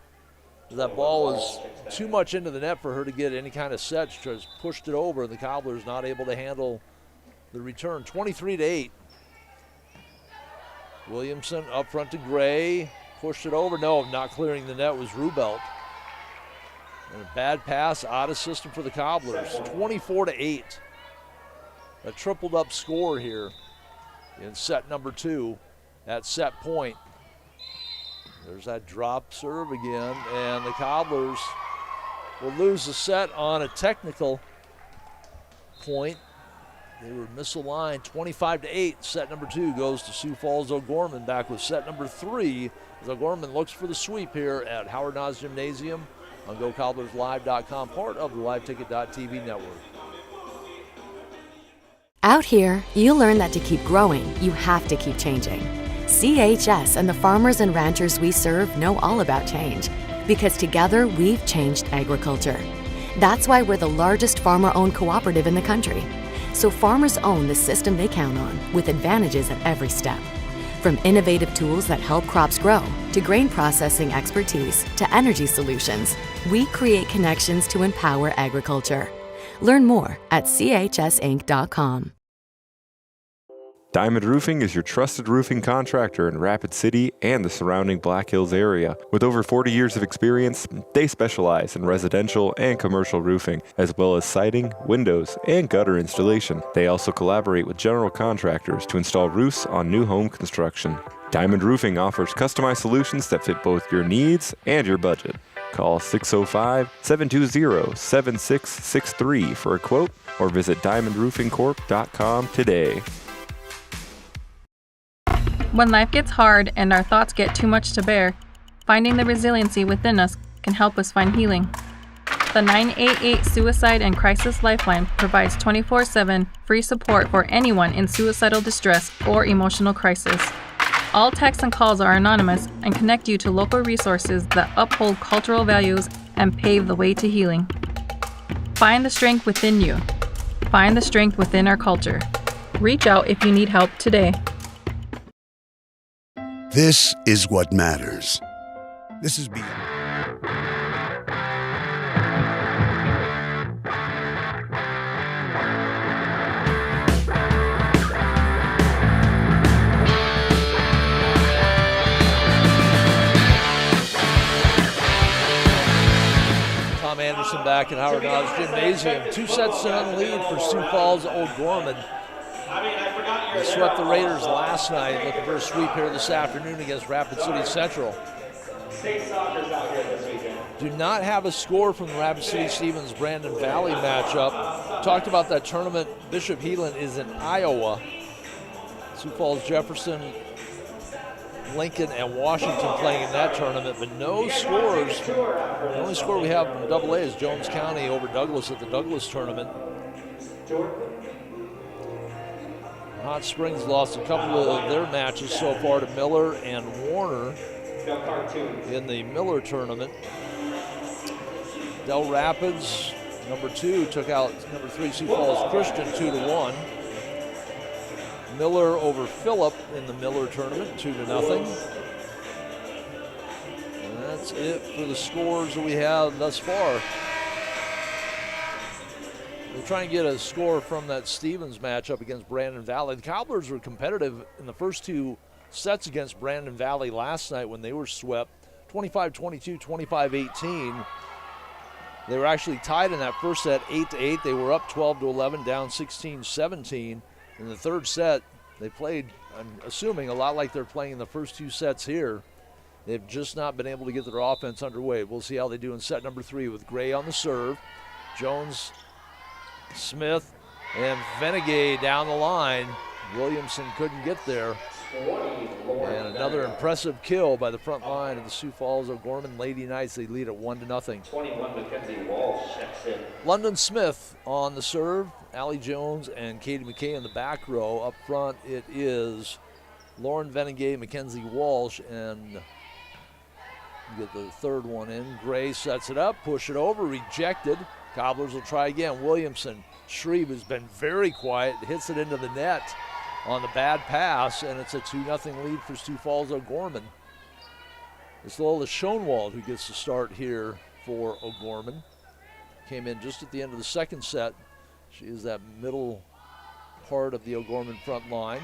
That ball was too much into the net for her to get any kind of set. She just pushed it over, and the Cobblers not able to handle the return. 23-8. Williamson up front to Gray, pushed it over. No, not clearing the net was Rubelt. And a bad pass out of system for the Cobblers. 24-8. A tripled up score here in set number 2 at set point. There's that drop serve again, and the Cobblers will lose the set on a technical point. They were misaligned. 25-8. Set number 2 goes to Sioux Falls O'Gorman. Back with set number 3 as O'Gorman looks for the sweep here at Howard Nas Gymnasium on GoCobblersLive.com, part of the LiveTicket.tv network. Out here, you learn that to keep growing, you have to keep changing. CHS and the farmers and ranchers we serve know all about change, because together we've changed agriculture. That's why we're the largest farmer-owned cooperative in the country. So farmers own the system they count on, with advantages at every step. From innovative tools that help crops grow, to grain processing expertise, to energy solutions, we create connections to empower agriculture. Learn more at chsinc.com. Diamond Roofing is your trusted roofing contractor in Rapid City and the surrounding Black Hills area. With over 40 years of experience, they specialize in residential and commercial roofing, as well as siding, windows, and gutter installation. They also collaborate with general contractors to install roofs on new home construction. Diamond Roofing offers customized solutions that fit both your needs and your budget. Call 605-720-7663 for a quote, or visit diamondroofingcorp.com today. When life gets hard and our thoughts get too much to bear, finding the resiliency within us can help us find healing. The 988 Suicide and Crisis Lifeline provides 24/7 free support for anyone in suicidal distress or emotional crisis. All texts and calls are anonymous and connect you to local resources that uphold cultural values and pave the way to healing. Find the strength within you. Find the strength within our culture. Reach out if you need help today. This is what matters. This is beyond. Tom Anderson back at Howard Nas Gymnasium. 2 sets to none lead for Sioux Falls O'Gorman. They swept the Raiders last night, looking for a sweep here this afternoon against Rapid City Central. Do not have a score from the Rapid City Stevens Brandon Valley matchup. Talked about that tournament. Bishop Heelan is in Iowa. Sioux Falls, Jefferson, Lincoln, and Washington playing in that tournament, but no scores. The only score we have from AA is Jones County over Douglas at the Douglas tournament. Hot Springs lost a couple of their matches so far to Miller and Warner in the Miller tournament. Del Rapids, number 2, took out number 3 Sioux Falls Christian 2-1. Miller over Phillip in the Miller tournament, 2-0. And that's it for the scores that we have thus far. We'll try and get a score from that Stevens matchup against Brandon Valley. The Cobblers were competitive in the first 2 sets against Brandon Valley last night when they were swept, 25-22, 25-18. They were actually tied in that first set, 8-8. They were up 12-11, down 16-17. In the third set, They played, I'm assuming, a lot like they're playing in the first 2 sets here. They've just not been able to get their offense underway. We'll see how they do in set number 3 with Gray on the serve. Jones, Smith, and Venegay down the line. Williamson couldn't get there. And another impressive kill by the front line of the Sioux Falls O'Gorman Lady Knights. They lead at 1-0. 21 Mackenzie Walsh checks in. London Smith on the serve. Allie Jones and Katie McKay in the back row. Up front it is Lauren Venegay, Mackenzie Walsh, and get the third one in. Gray sets it up, push it over, rejected. Cobblers will try again. Williamson, Shreve has been very quiet, hits it into the net on the bad pass, and it's a 2-0 lead for Sioux Falls O'Gorman. It's Lola Schoenwald who gets the start here for O'Gorman. Came in just at the end of the second set. She is that middle part of the O'Gorman front line.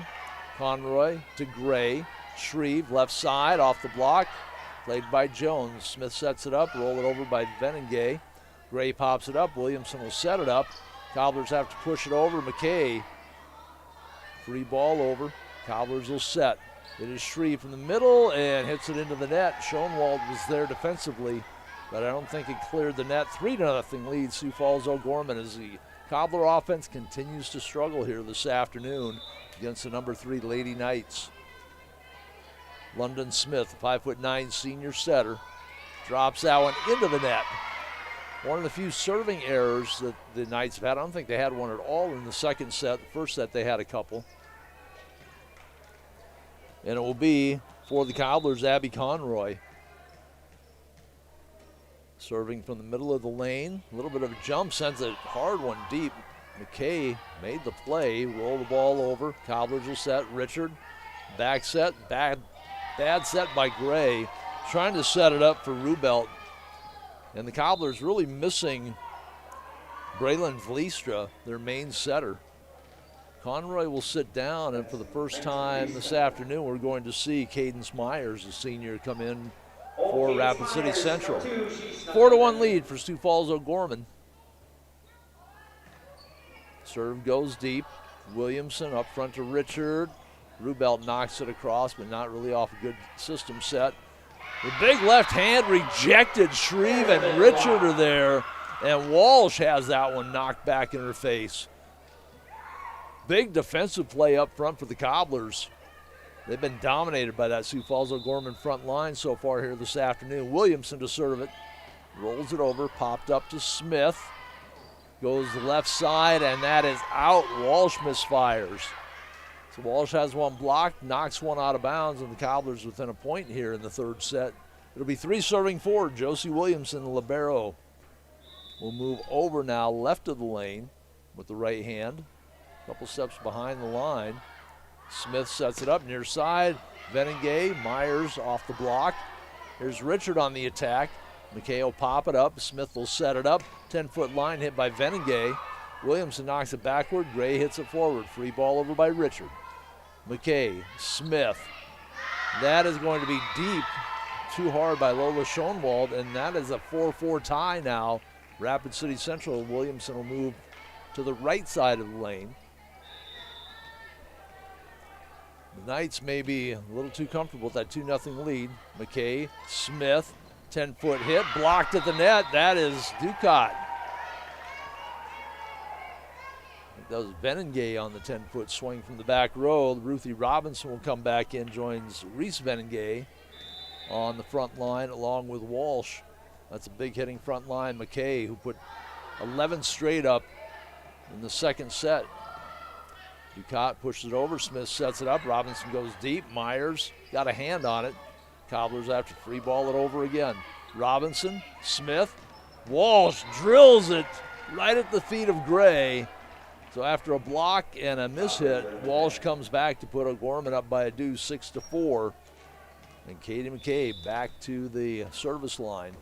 Conroy to Gray. Shreve, left side, off the block. Played by Jones. Smith sets it up, roll it over by Venengay. Gray pops it up. Williamson will set it up. Cobblers have to push it over. McKay, free ball over. Cobblers will set. It is Shreve from the middle and hits it into the net. Schoenwald was there defensively, but I don't think it cleared the net. 3-0 lead Sioux Falls O'Gorman as the Cobbler offense continues to struggle here this afternoon against the number 3 Lady Knights. London Smith, 5'9" senior setter, drops that one into the net. One of the few serving errors that the Knights have had. I don't think they had one at all in the second set. The first set they had a couple. And it will be for the Cobblers, Abby Conroy. Serving from the middle of the lane. A little bit of a jump, sends a hard one deep. McKay made the play, roll the ball over. Cobblers will set. Richard, back set, bad set by Gray. Trying to set it up for Rubelt. And the Cobblers really missing Braylon Vlistra, their main setter. Conroy will sit down, and for the first time this afternoon, we're going to see Cadence Myers, the senior, come in for Rapid City Central. 4-1 lead for Sioux Falls O'Gorman. Serve goes deep. Williamson up front to Richard. Rubelt knocks it across, but not really off a good system set. The big left hand rejected. Shreve and Richard are there, and Walsh has that one knocked back in her face. Big defensive play up front for the Cobblers. They've been dominated by that Sioux Falls O'Gorman front line so far here this afternoon. Williamson to serve it. Rolls it over, popped up to Smith. Goes the left side, and that is out. Walsh misfires. So Walsh has one blocked, knocks one out of bounds, and the Cobblers within a point here in the third set. It'll be 3 serving forward. Josie Williamson, the libero, will move over now left of the lane with the right hand. Couple steps behind the line. Smith sets it up near side. Venengay, Myers off the block. Here's Richard on the attack. McKay will pop it up. Smith will set it up. 10-foot line hit by Venengay. Williamson knocks it backward. Gray hits it forward. Free ball over by Richard. McKay, Smith. That is going to be deep. Too hard by Lola Schoenwald, and that is a 4-4 tie now. Rapid City Central. Williamson will move to the right side of the lane. The Knights may be a little too comfortable with that 2-0 lead. McKay, Smith, 10-foot hit, blocked at the net. That is Ducat. That was Venengay on the 10-foot swing from the back row. Ruthie Robinson will come back in, joins Reese Venengay on the front line along with Walsh. That's a big hitting front line. McKay, who put 11 straight up in the second set. Ducat pushes it over. Smith sets it up. Robinson goes deep. Myers got a hand on it. Cobblers have to free ball it over again. Robinson, Smith, Walsh drills it right at the feet of Gray. So after a block and a mishit, Walsh comes back to put O'Gorman up by a deuce, 6-4. And Katie McKay back to the service line.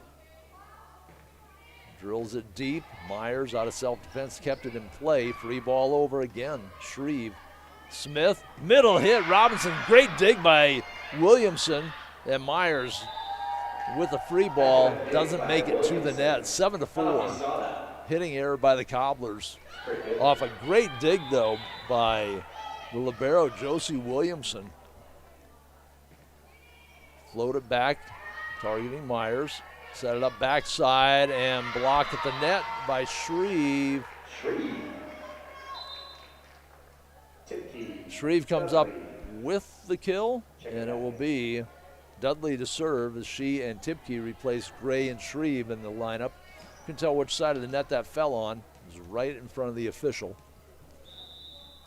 Drills it deep. Myers out of self-defense kept it in play. Free ball over again. Shreve. Smith, middle hit. Robinson, great dig by Williamson. And Myers with a free ball doesn't make it to the net. 7-4. Hitting error by the Cobblers. Off a great dig, though, by the libero, Josie Williamson. Float it back, targeting Myers. Set it up backside and blocked at the net by Shreve. Shreve comes up with the kill, and it will be Dudley to serve as she and Tipke replace Gray and Shreve in the lineup. You can tell which side of the net that fell on. It was right in front of the official.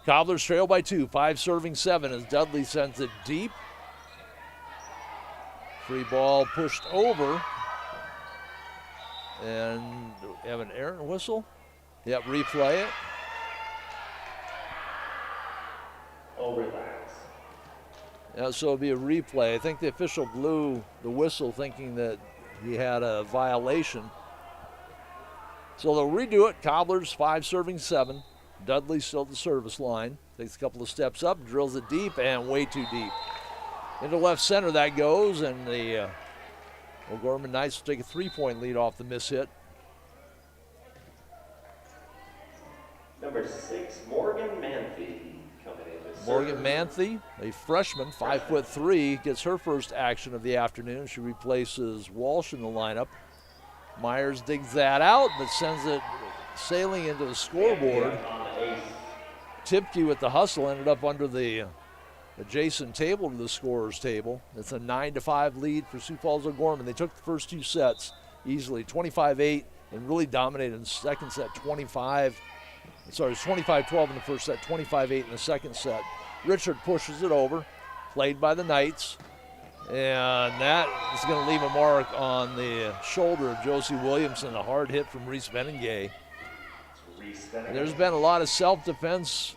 Cobblers trail by 2, 5-7 as Dudley sends it deep. Free ball pushed over. And we have an errant whistle. Yep, replay it. Oh, relax. Yeah, so it'll be a replay. I think the official blew the whistle thinking that he had a violation. So they'll redo it. Cobblers 5-7. Dudley still at the service line. Takes a couple of steps up, drills it deep, and way too deep. Into left center that goes, and the O'Gorman Knights will take a 3-point lead off the miss hit. Number 6, Morgan Manthe coming in to serve. Morgan Manthe, a freshman, 5'3", gets her first action of the afternoon. She replaces Walsh in the lineup. Myers digs that out, but sends it sailing into the scoreboard. Tipke with the hustle ended up under the adjacent table to the scorer's table. It's a 9-5 lead for Sioux Falls O'Gorman. They took the first 2 sets easily, 25-8, and really dominated in the second set, 25-12 in the first set, 25-8 in the second set. Richard pushes it over, played by the Knights, and that is going to leave a mark on the shoulder of Josie Williamson, a hard hit from Reese Benengay. There's been a lot of self-defense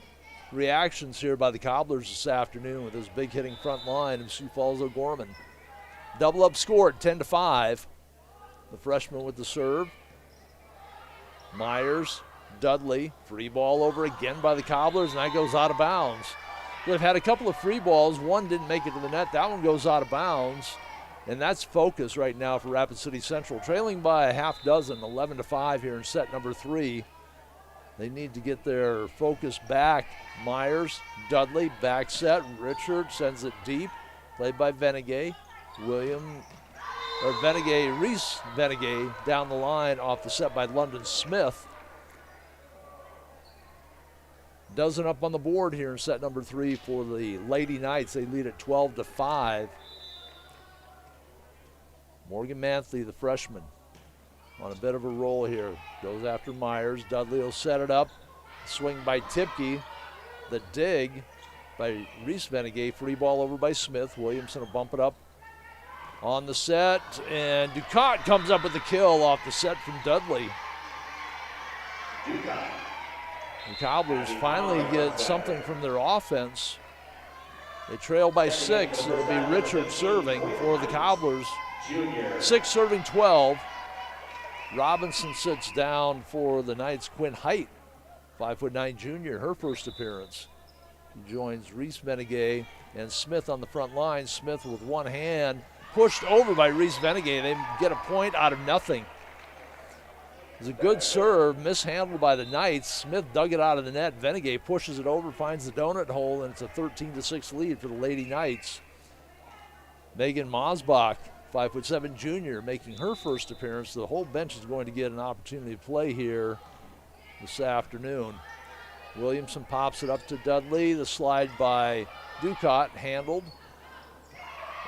reactions here by the Cobblers this afternoon with this big hitting front line of Sioux Falls O'Gorman. Double up scored, 10-5. The freshman with the serve. Myers, Dudley, free ball over again by the Cobblers, and that goes out of bounds. They've had a couple of free balls. One didn't make it to the net. That one goes out of bounds, and that's focus right now for Rapid City Central. Trailing by a half dozen, 11-5 here in set number 3. They need to get their focus back. Myers, Dudley, back set. Richard sends it deep. Played by Venegay. Reese Venegay down the line off the set by London Smith. Dozen up on the board here in set number 3 for the Lady Knights. They lead at 12-5. Morgan Manthe, the freshman, on a bit of a roll here. Goes after Myers. Dudley will set it up. Swing by Tipke. The dig by Reese Venegay. Free ball over by Smith. Williamson will bump it up on the set. And Ducat comes up with the kill off the set from Dudley. The Cobblers finally get something from their offense. They trail by 6. It'll be Richard serving for the Cobblers. 6 serving 12. Robinson sits down for the Knights. Quinn Height, 5'9" junior, her first appearance. He joins Reese Venegay and Smith on the front line. Smith with one hand, pushed over by Reese Venegay. They get a point out of nothing. It was a good serve, mishandled by the Knights. Smith dug it out of the net. Venegay pushes it over, finds the donut hole, and it's a 13-6 lead for the Lady Knights. Megan Mosbach, 5'7" junior, making her first appearance. The whole bench is going to get an opportunity to play here this afternoon. Williamson pops it up to Dudley. The slide by Ducat, handled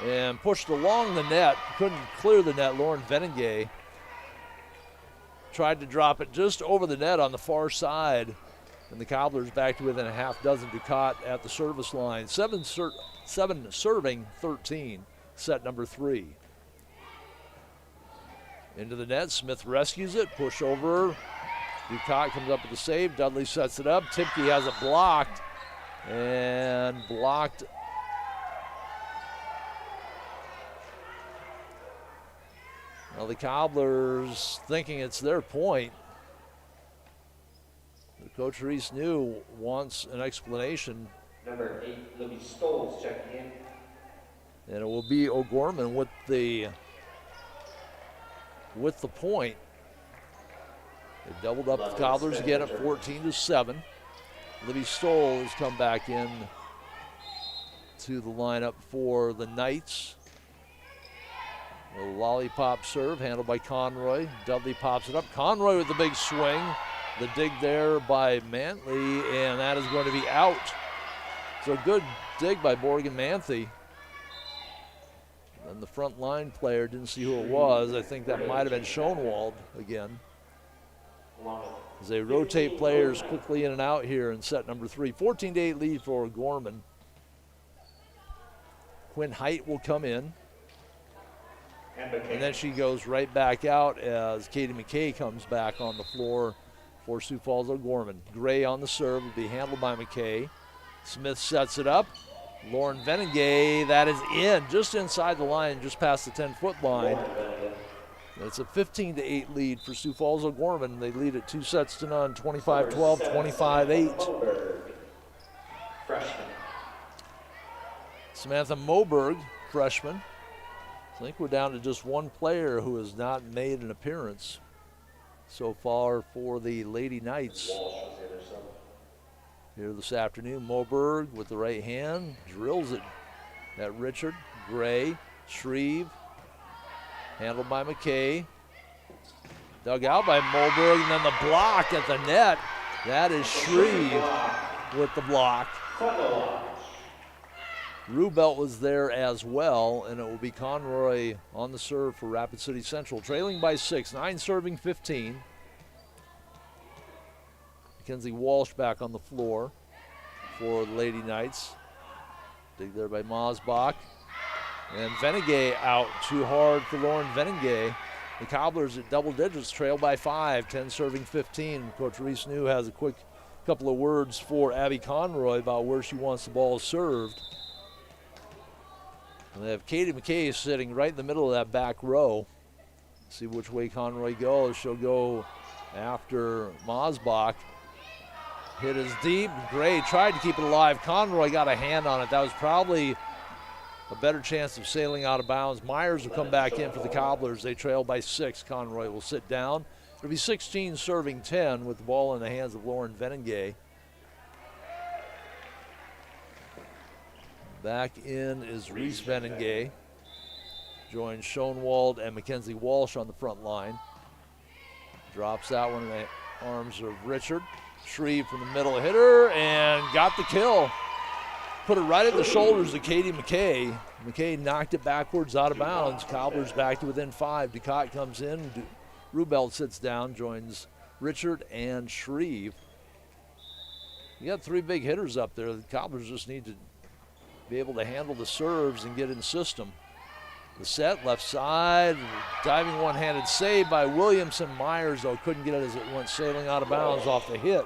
and pushed along the net. Couldn't clear the net. Lauren Venengay tried to drop it just over the net on the far side, and the Cobblers back to within a half dozen. Ducat at the service line. 7 serving 13, set number 3. Into the net, Smith rescues it, push over. Ducat comes up with the save. Dudley sets it up. Tipke has it blocked, and blocked. Well, the Cobblers thinking it's their point. Coach Reese New wants an explanation. Number 8, Libby Stoles checking in. And it will be O'Gorman with the point. They doubled up the Cobblers again at 14-7. Libby Stoll has come back in to the lineup for the Knights. A lollipop serve handled by Conroy. Dudley pops it up. Conroy with the big swing. The dig there by Mantley, and that is going to be out. So a good dig by Morgan Manthe. And the front line player didn't see who it was. I think that might have been Schoenwald again. As they rotate players quickly in and out here in set number 3. 14-8 lead for Gorman. Quinn Height will come in. And then she goes right back out as Katie McKay comes back on the floor for Sioux Falls O'Gorman. Gray on the serve will be handled by McKay. Smith sets it up. Lauren Veningay, that is in, just inside the line, just past the 10-foot line. It's a 15-8 lead for Sioux Falls O'Gorman. They lead at 2-0, 25-12, 25-8. Samantha Moberg, freshman. I think we're down to just one player who has not made an appearance so far for the Lady Knights. Here this afternoon, Moberg with the right hand, drills it at Richard. Gray, Shreve, handled by McKay. Dug out by Moberg, and then the block at the net. That is Shreve with the block. Rubelt was there as well, and it will be Conroy on the serve for Rapid City Central, trailing by 6, 9 serving 15. Mackenzie Walsh back on the floor for the Lady Knights. Dig there by Mosbach. And Veningay out, too hard for Lauren Veningay. The Cobblers at double digits, trail by 5, 10 serving 15. Coach Reese New has a quick couple of words for Abby Conroy about where she wants the ball served. And they have Katie McKay sitting right in the middle of that back row. See which way Conroy goes. She'll go after Mosbach. Hit is deep. Gray tried to keep it alive. Conroy got a hand on it. That was probably a better chance of sailing out of bounds. Myers will come back in for the Cobblers. They trail by 6. Conroy will sit down. It'll be 16 serving 10 with the ball in the hands of Lauren Veningay. Back in is Reese Veningay. Joins Schoenwald and Mackenzie Walsh on the front line. Drops that one in the arms of Richard. Shreve from the middle hitter and got the kill. Put it right at the shoulders of Katie McKay. McKay knocked it backwards out of bounds. Cobblers back to within 5. Ducott comes in. Rubelt sits down, joins Richard and Shreve. You got 3 big hitters up there. The Cobblers just need to be able to handle the serves and get in system. The set, left side, diving one-handed save by Williamson. Myers, though, couldn't get it as it went sailing out of bounds off the hit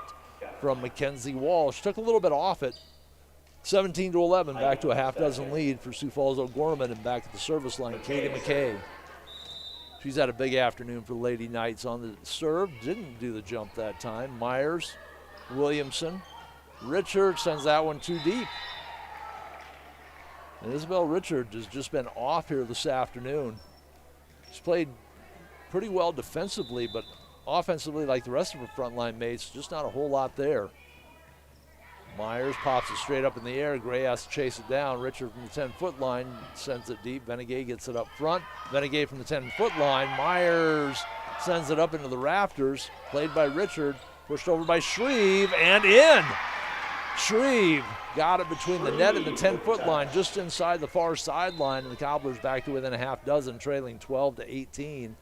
from Mackenzie Walsh. Took a little bit off it. 17-11, back to a half-dozen lead for Sioux Falls O'Gorman, and back at the service line, Katie McKay. She's had a big afternoon for the Lady Knights on the serve. Didn't do the jump that time. Myers, Williamson, Richard sends that one too deep. And Isabel Richard has just been off here this afternoon. She's played pretty well defensively, but offensively, like the rest of her frontline mates, just not a whole lot there. Myers pops it straight up in the air. Gray has to chase it down. Richard from the 10-foot line sends it deep. Veningay gets it up front. Veningay from the 10-foot line. Myers sends it up into the rafters. Played by Richard. Pushed over by Shreve and in. Shreve got it between the net and the 10-foot line, just inside the far sideline, and the Cobblers back to within a half dozen, trailing 12-18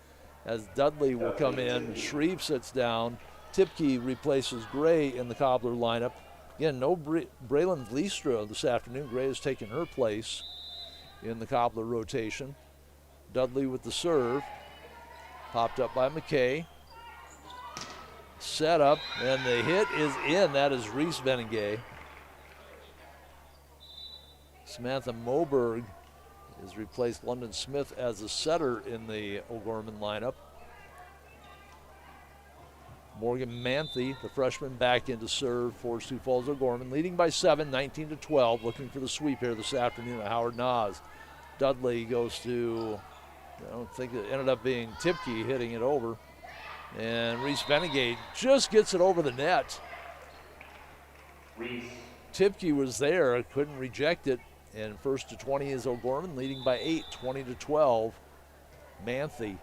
as Dudley will come in. Shreve sits down. Tipke replaces Gray in the Cobbler lineup. Again, no Braylon Vliestra this afternoon. Gray has taken her place in the Cobbler rotation. Dudley with the serve. Popped up by McKay. Set up, and the hit is in. That is Reese Veningay. Samantha Moberg has replaced London Smith as a setter in the O'Gorman lineup. Morgan Manthe, the freshman, back into serve for Sioux Falls O'Gorman, leading by 7, 19-12, looking for the sweep here this afternoon at Howard Nas. Dudley goes to, I don't think it ended up being Tipke hitting it over. And Reese Veningay just gets it over the net. Tipke was there, couldn't reject it. And first to 20 is O'Gorman, leading by 8, 20-12. Manthe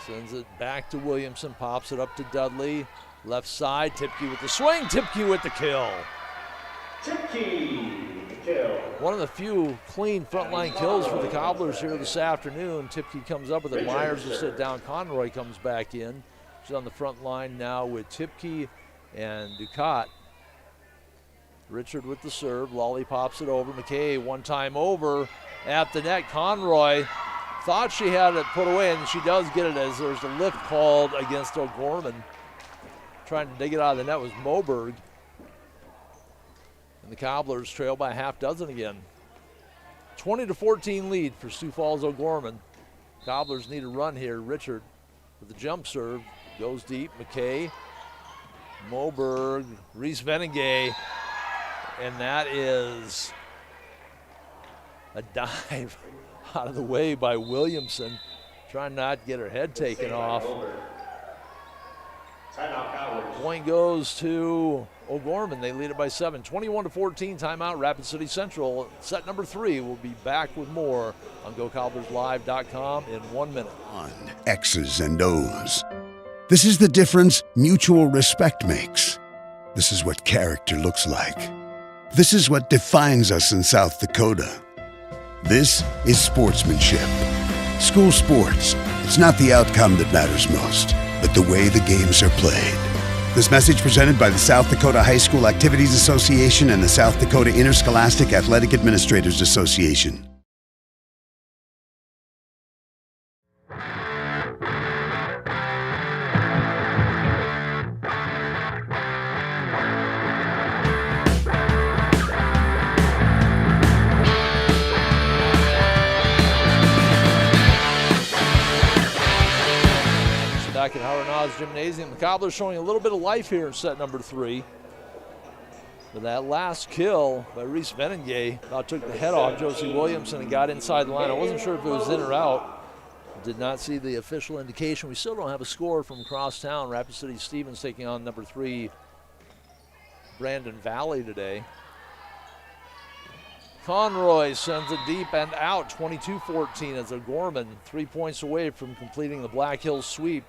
sends it back to Williamson, pops it up to Dudley. Left side, Tipke with the swing, Tipke with the kill. Tipke with the kill. One of the few clean frontline kills for the Cobblers here this afternoon. Tipke comes up with it. Myers will sit down. Conroy comes back in. She's on the front line now with Tipke and Ducat. Richard with the serve. Lawley pops it over. McKay one time over at the net. Conroy thought she had it put away, and she does get it as there's a lift called against O'Gorman. Trying to dig it out of the net was Moberg. And the Cobblers trail by a half dozen again. 20-14 lead for Sioux Falls O'Gorman. Cobblers need a run here. Richard with the jump serve. Goes deep. McKay. Moberg. Reese Veningay. And that is a dive out of the way by Williamson. Trying not to get her head taken off. Point goes to O'Gorman. They lead it by 7. 21-14, timeout, Rapid City Central. Set number 3. We'll be back with more on GoCobblersLive.com in 1 minute. X's and O's. This is the difference mutual respect makes. This is what character looks like. This is what defines us in South Dakota. This is sportsmanship. School sports. It's not the outcome that matters most, but the way the games are played. This message presented by the South Dakota High School Activities Association and the South Dakota Interscholastic Athletic Administrators Association. Back at Howard Oz Gymnasium. The Cobblers showing a little bit of life here in set number 3. But that last kill by Reese Veningay about took the head off Josie Williamson and got inside the line. I wasn't sure if it was in or out. Did not see the official indication. We still don't have a score from across town. Rapid City Stevens taking on number 3 Brandon Valley today. Conroy sends it deep and out. 22-14 as O'Gorman 3 points away from completing the Black Hills sweep.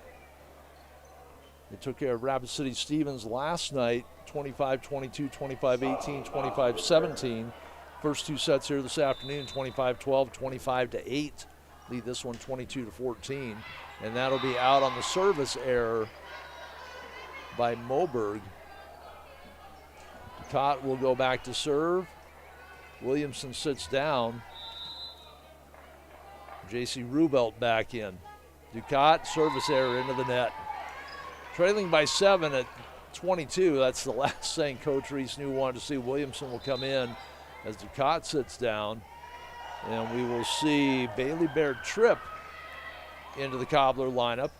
They took care of Rapid City Stevens last night, 25-22, 25-18, 25-17. First 2 sets here this afternoon, 25-12, 25-8. Lead this one 22-14. And that'll be out on the service error by Moberg. Ducat will go back to serve. Williamson sits down. J.C. Rubelt back in. Ducat, service error into the net. Trailing by 7 at 22. That's the last thing Coach Reese knew wanted to see. Williamson will come in as Ducat sits down. And we will see Bailey Baird Tripp into the Cobbler lineup.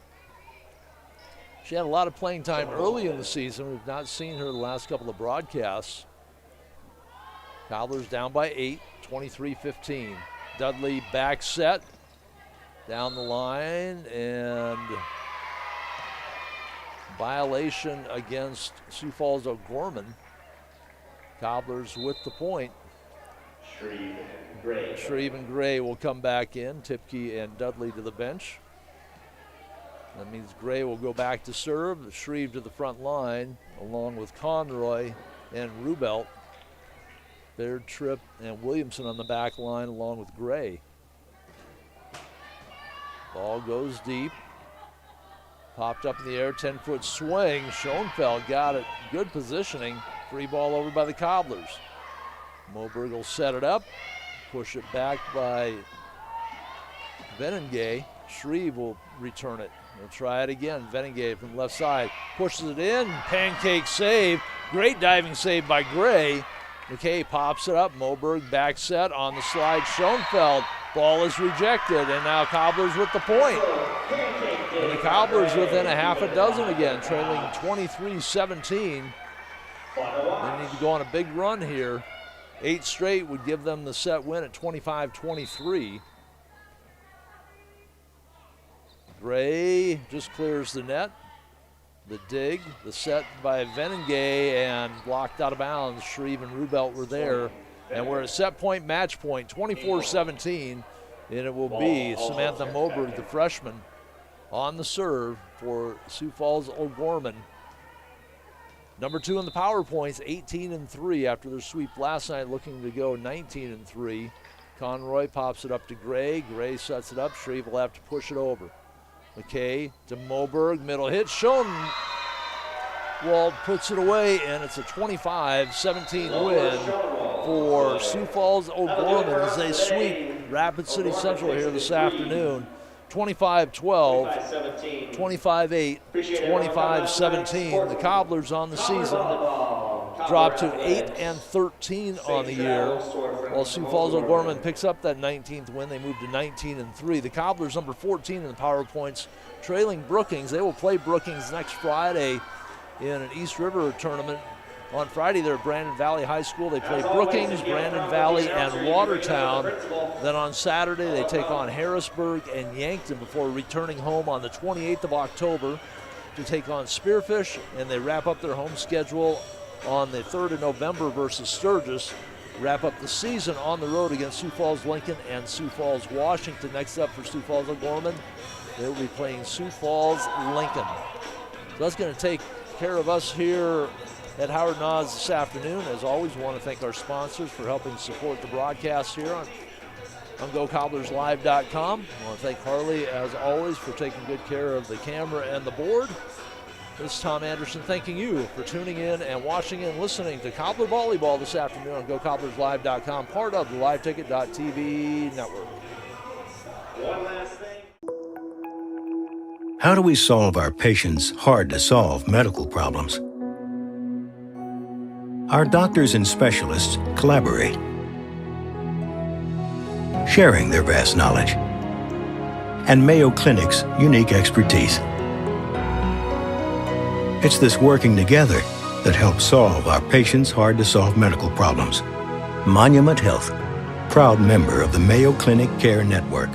She had a lot of playing time early in the season. We've not seen her the last couple of broadcasts. Cobblers down by 8, 23-15. Dudley back set. Down the line, and violation against Sioux Falls O'Gorman. Cobblers with the point. Shreve and Gray will come back in. Tipke and Dudley to the bench. That means Gray will go back to serve. Shreve to the front line, along with Conroy and Rubelt. Baird, Tripp, and Williamson on the back line, along with Gray. Ball goes deep. Popped up in the air, 10-foot swing. Schoenfeld got it. Good positioning. Free ball over by the Cobblers. Moberg will set it up. Push it back by Veningay. Shreve will return it. They'll try it again. Veningay from the left side. Pushes it in. Pancake save. Great diving save by Gray. McKay pops it up. Moberg back set on the slide. Schoenfeld. Ball is rejected, and now Cobblers with the point. And the Cobblers within a half a dozen again, trailing 23-17. They need to go on a big run here. 8 straight would give them the set win at 25-23. Gray just clears the net. The dig, the set by Venengay, and blocked out of bounds. Shreve and Rubelt were there. And we're at set point, match point, 24-17. And it will be Samantha Moberg, the freshman, on the serve for Sioux Falls O'Gorman. Number 2 in the power points, 18-3 after their sweep last night, looking to go 19-3. Conroy pops it up to Gray. Gray sets it up. Shreve will have to push it over. McKay to Moberg, middle hit. Schoenwald puts it away, and it's a 25-17 win for Sioux Falls O'Gorman as they sweep Rapid City Central here this afternoon. 25-12, 25-8, 25-17. The Cobblers on the season dropped to 8-13 on the year, while Sioux Falls O'Gorman picks up that 19th win. They move to 19-3. The Cobblers, number 14 in the power points, trailing Brookings. They will play Brookings next Friday in an East River tournament. On Friday, they're at Brandon Valley High School. They play Brookings, Brandon Valley, and Watertown. Then on Saturday, they take on Harrisburg and Yankton before returning home on the 28th of October to take on Spearfish, and they wrap up their home schedule on the 3rd of November versus Sturgis. Wrap up the season on the road against Sioux Falls Lincoln and Sioux Falls Washington. Next up for Sioux Falls O'Gorman, they will be playing Sioux Falls Lincoln. So that's going to take care of us here at Howard Nas this afternoon. As always, we want to thank our sponsors for helping support the broadcast here on GoCobblersLive.com. I want to thank Harley, as always, for taking good care of the camera and the board. This is Tom Anderson thanking you for tuning in and watching and listening to Cobbler Volleyball this afternoon on GoCobblersLive.com, part of the LiveTicket.tv network. One last thing. How do we solve our patients' hard-to-solve medical problems? Our doctors and specialists collaborate, sharing their vast knowledge and Mayo Clinic's unique expertise. It's this working together that helps solve our patients' hard-to-solve medical problems. Monument Health, proud member of the Mayo Clinic Care Network.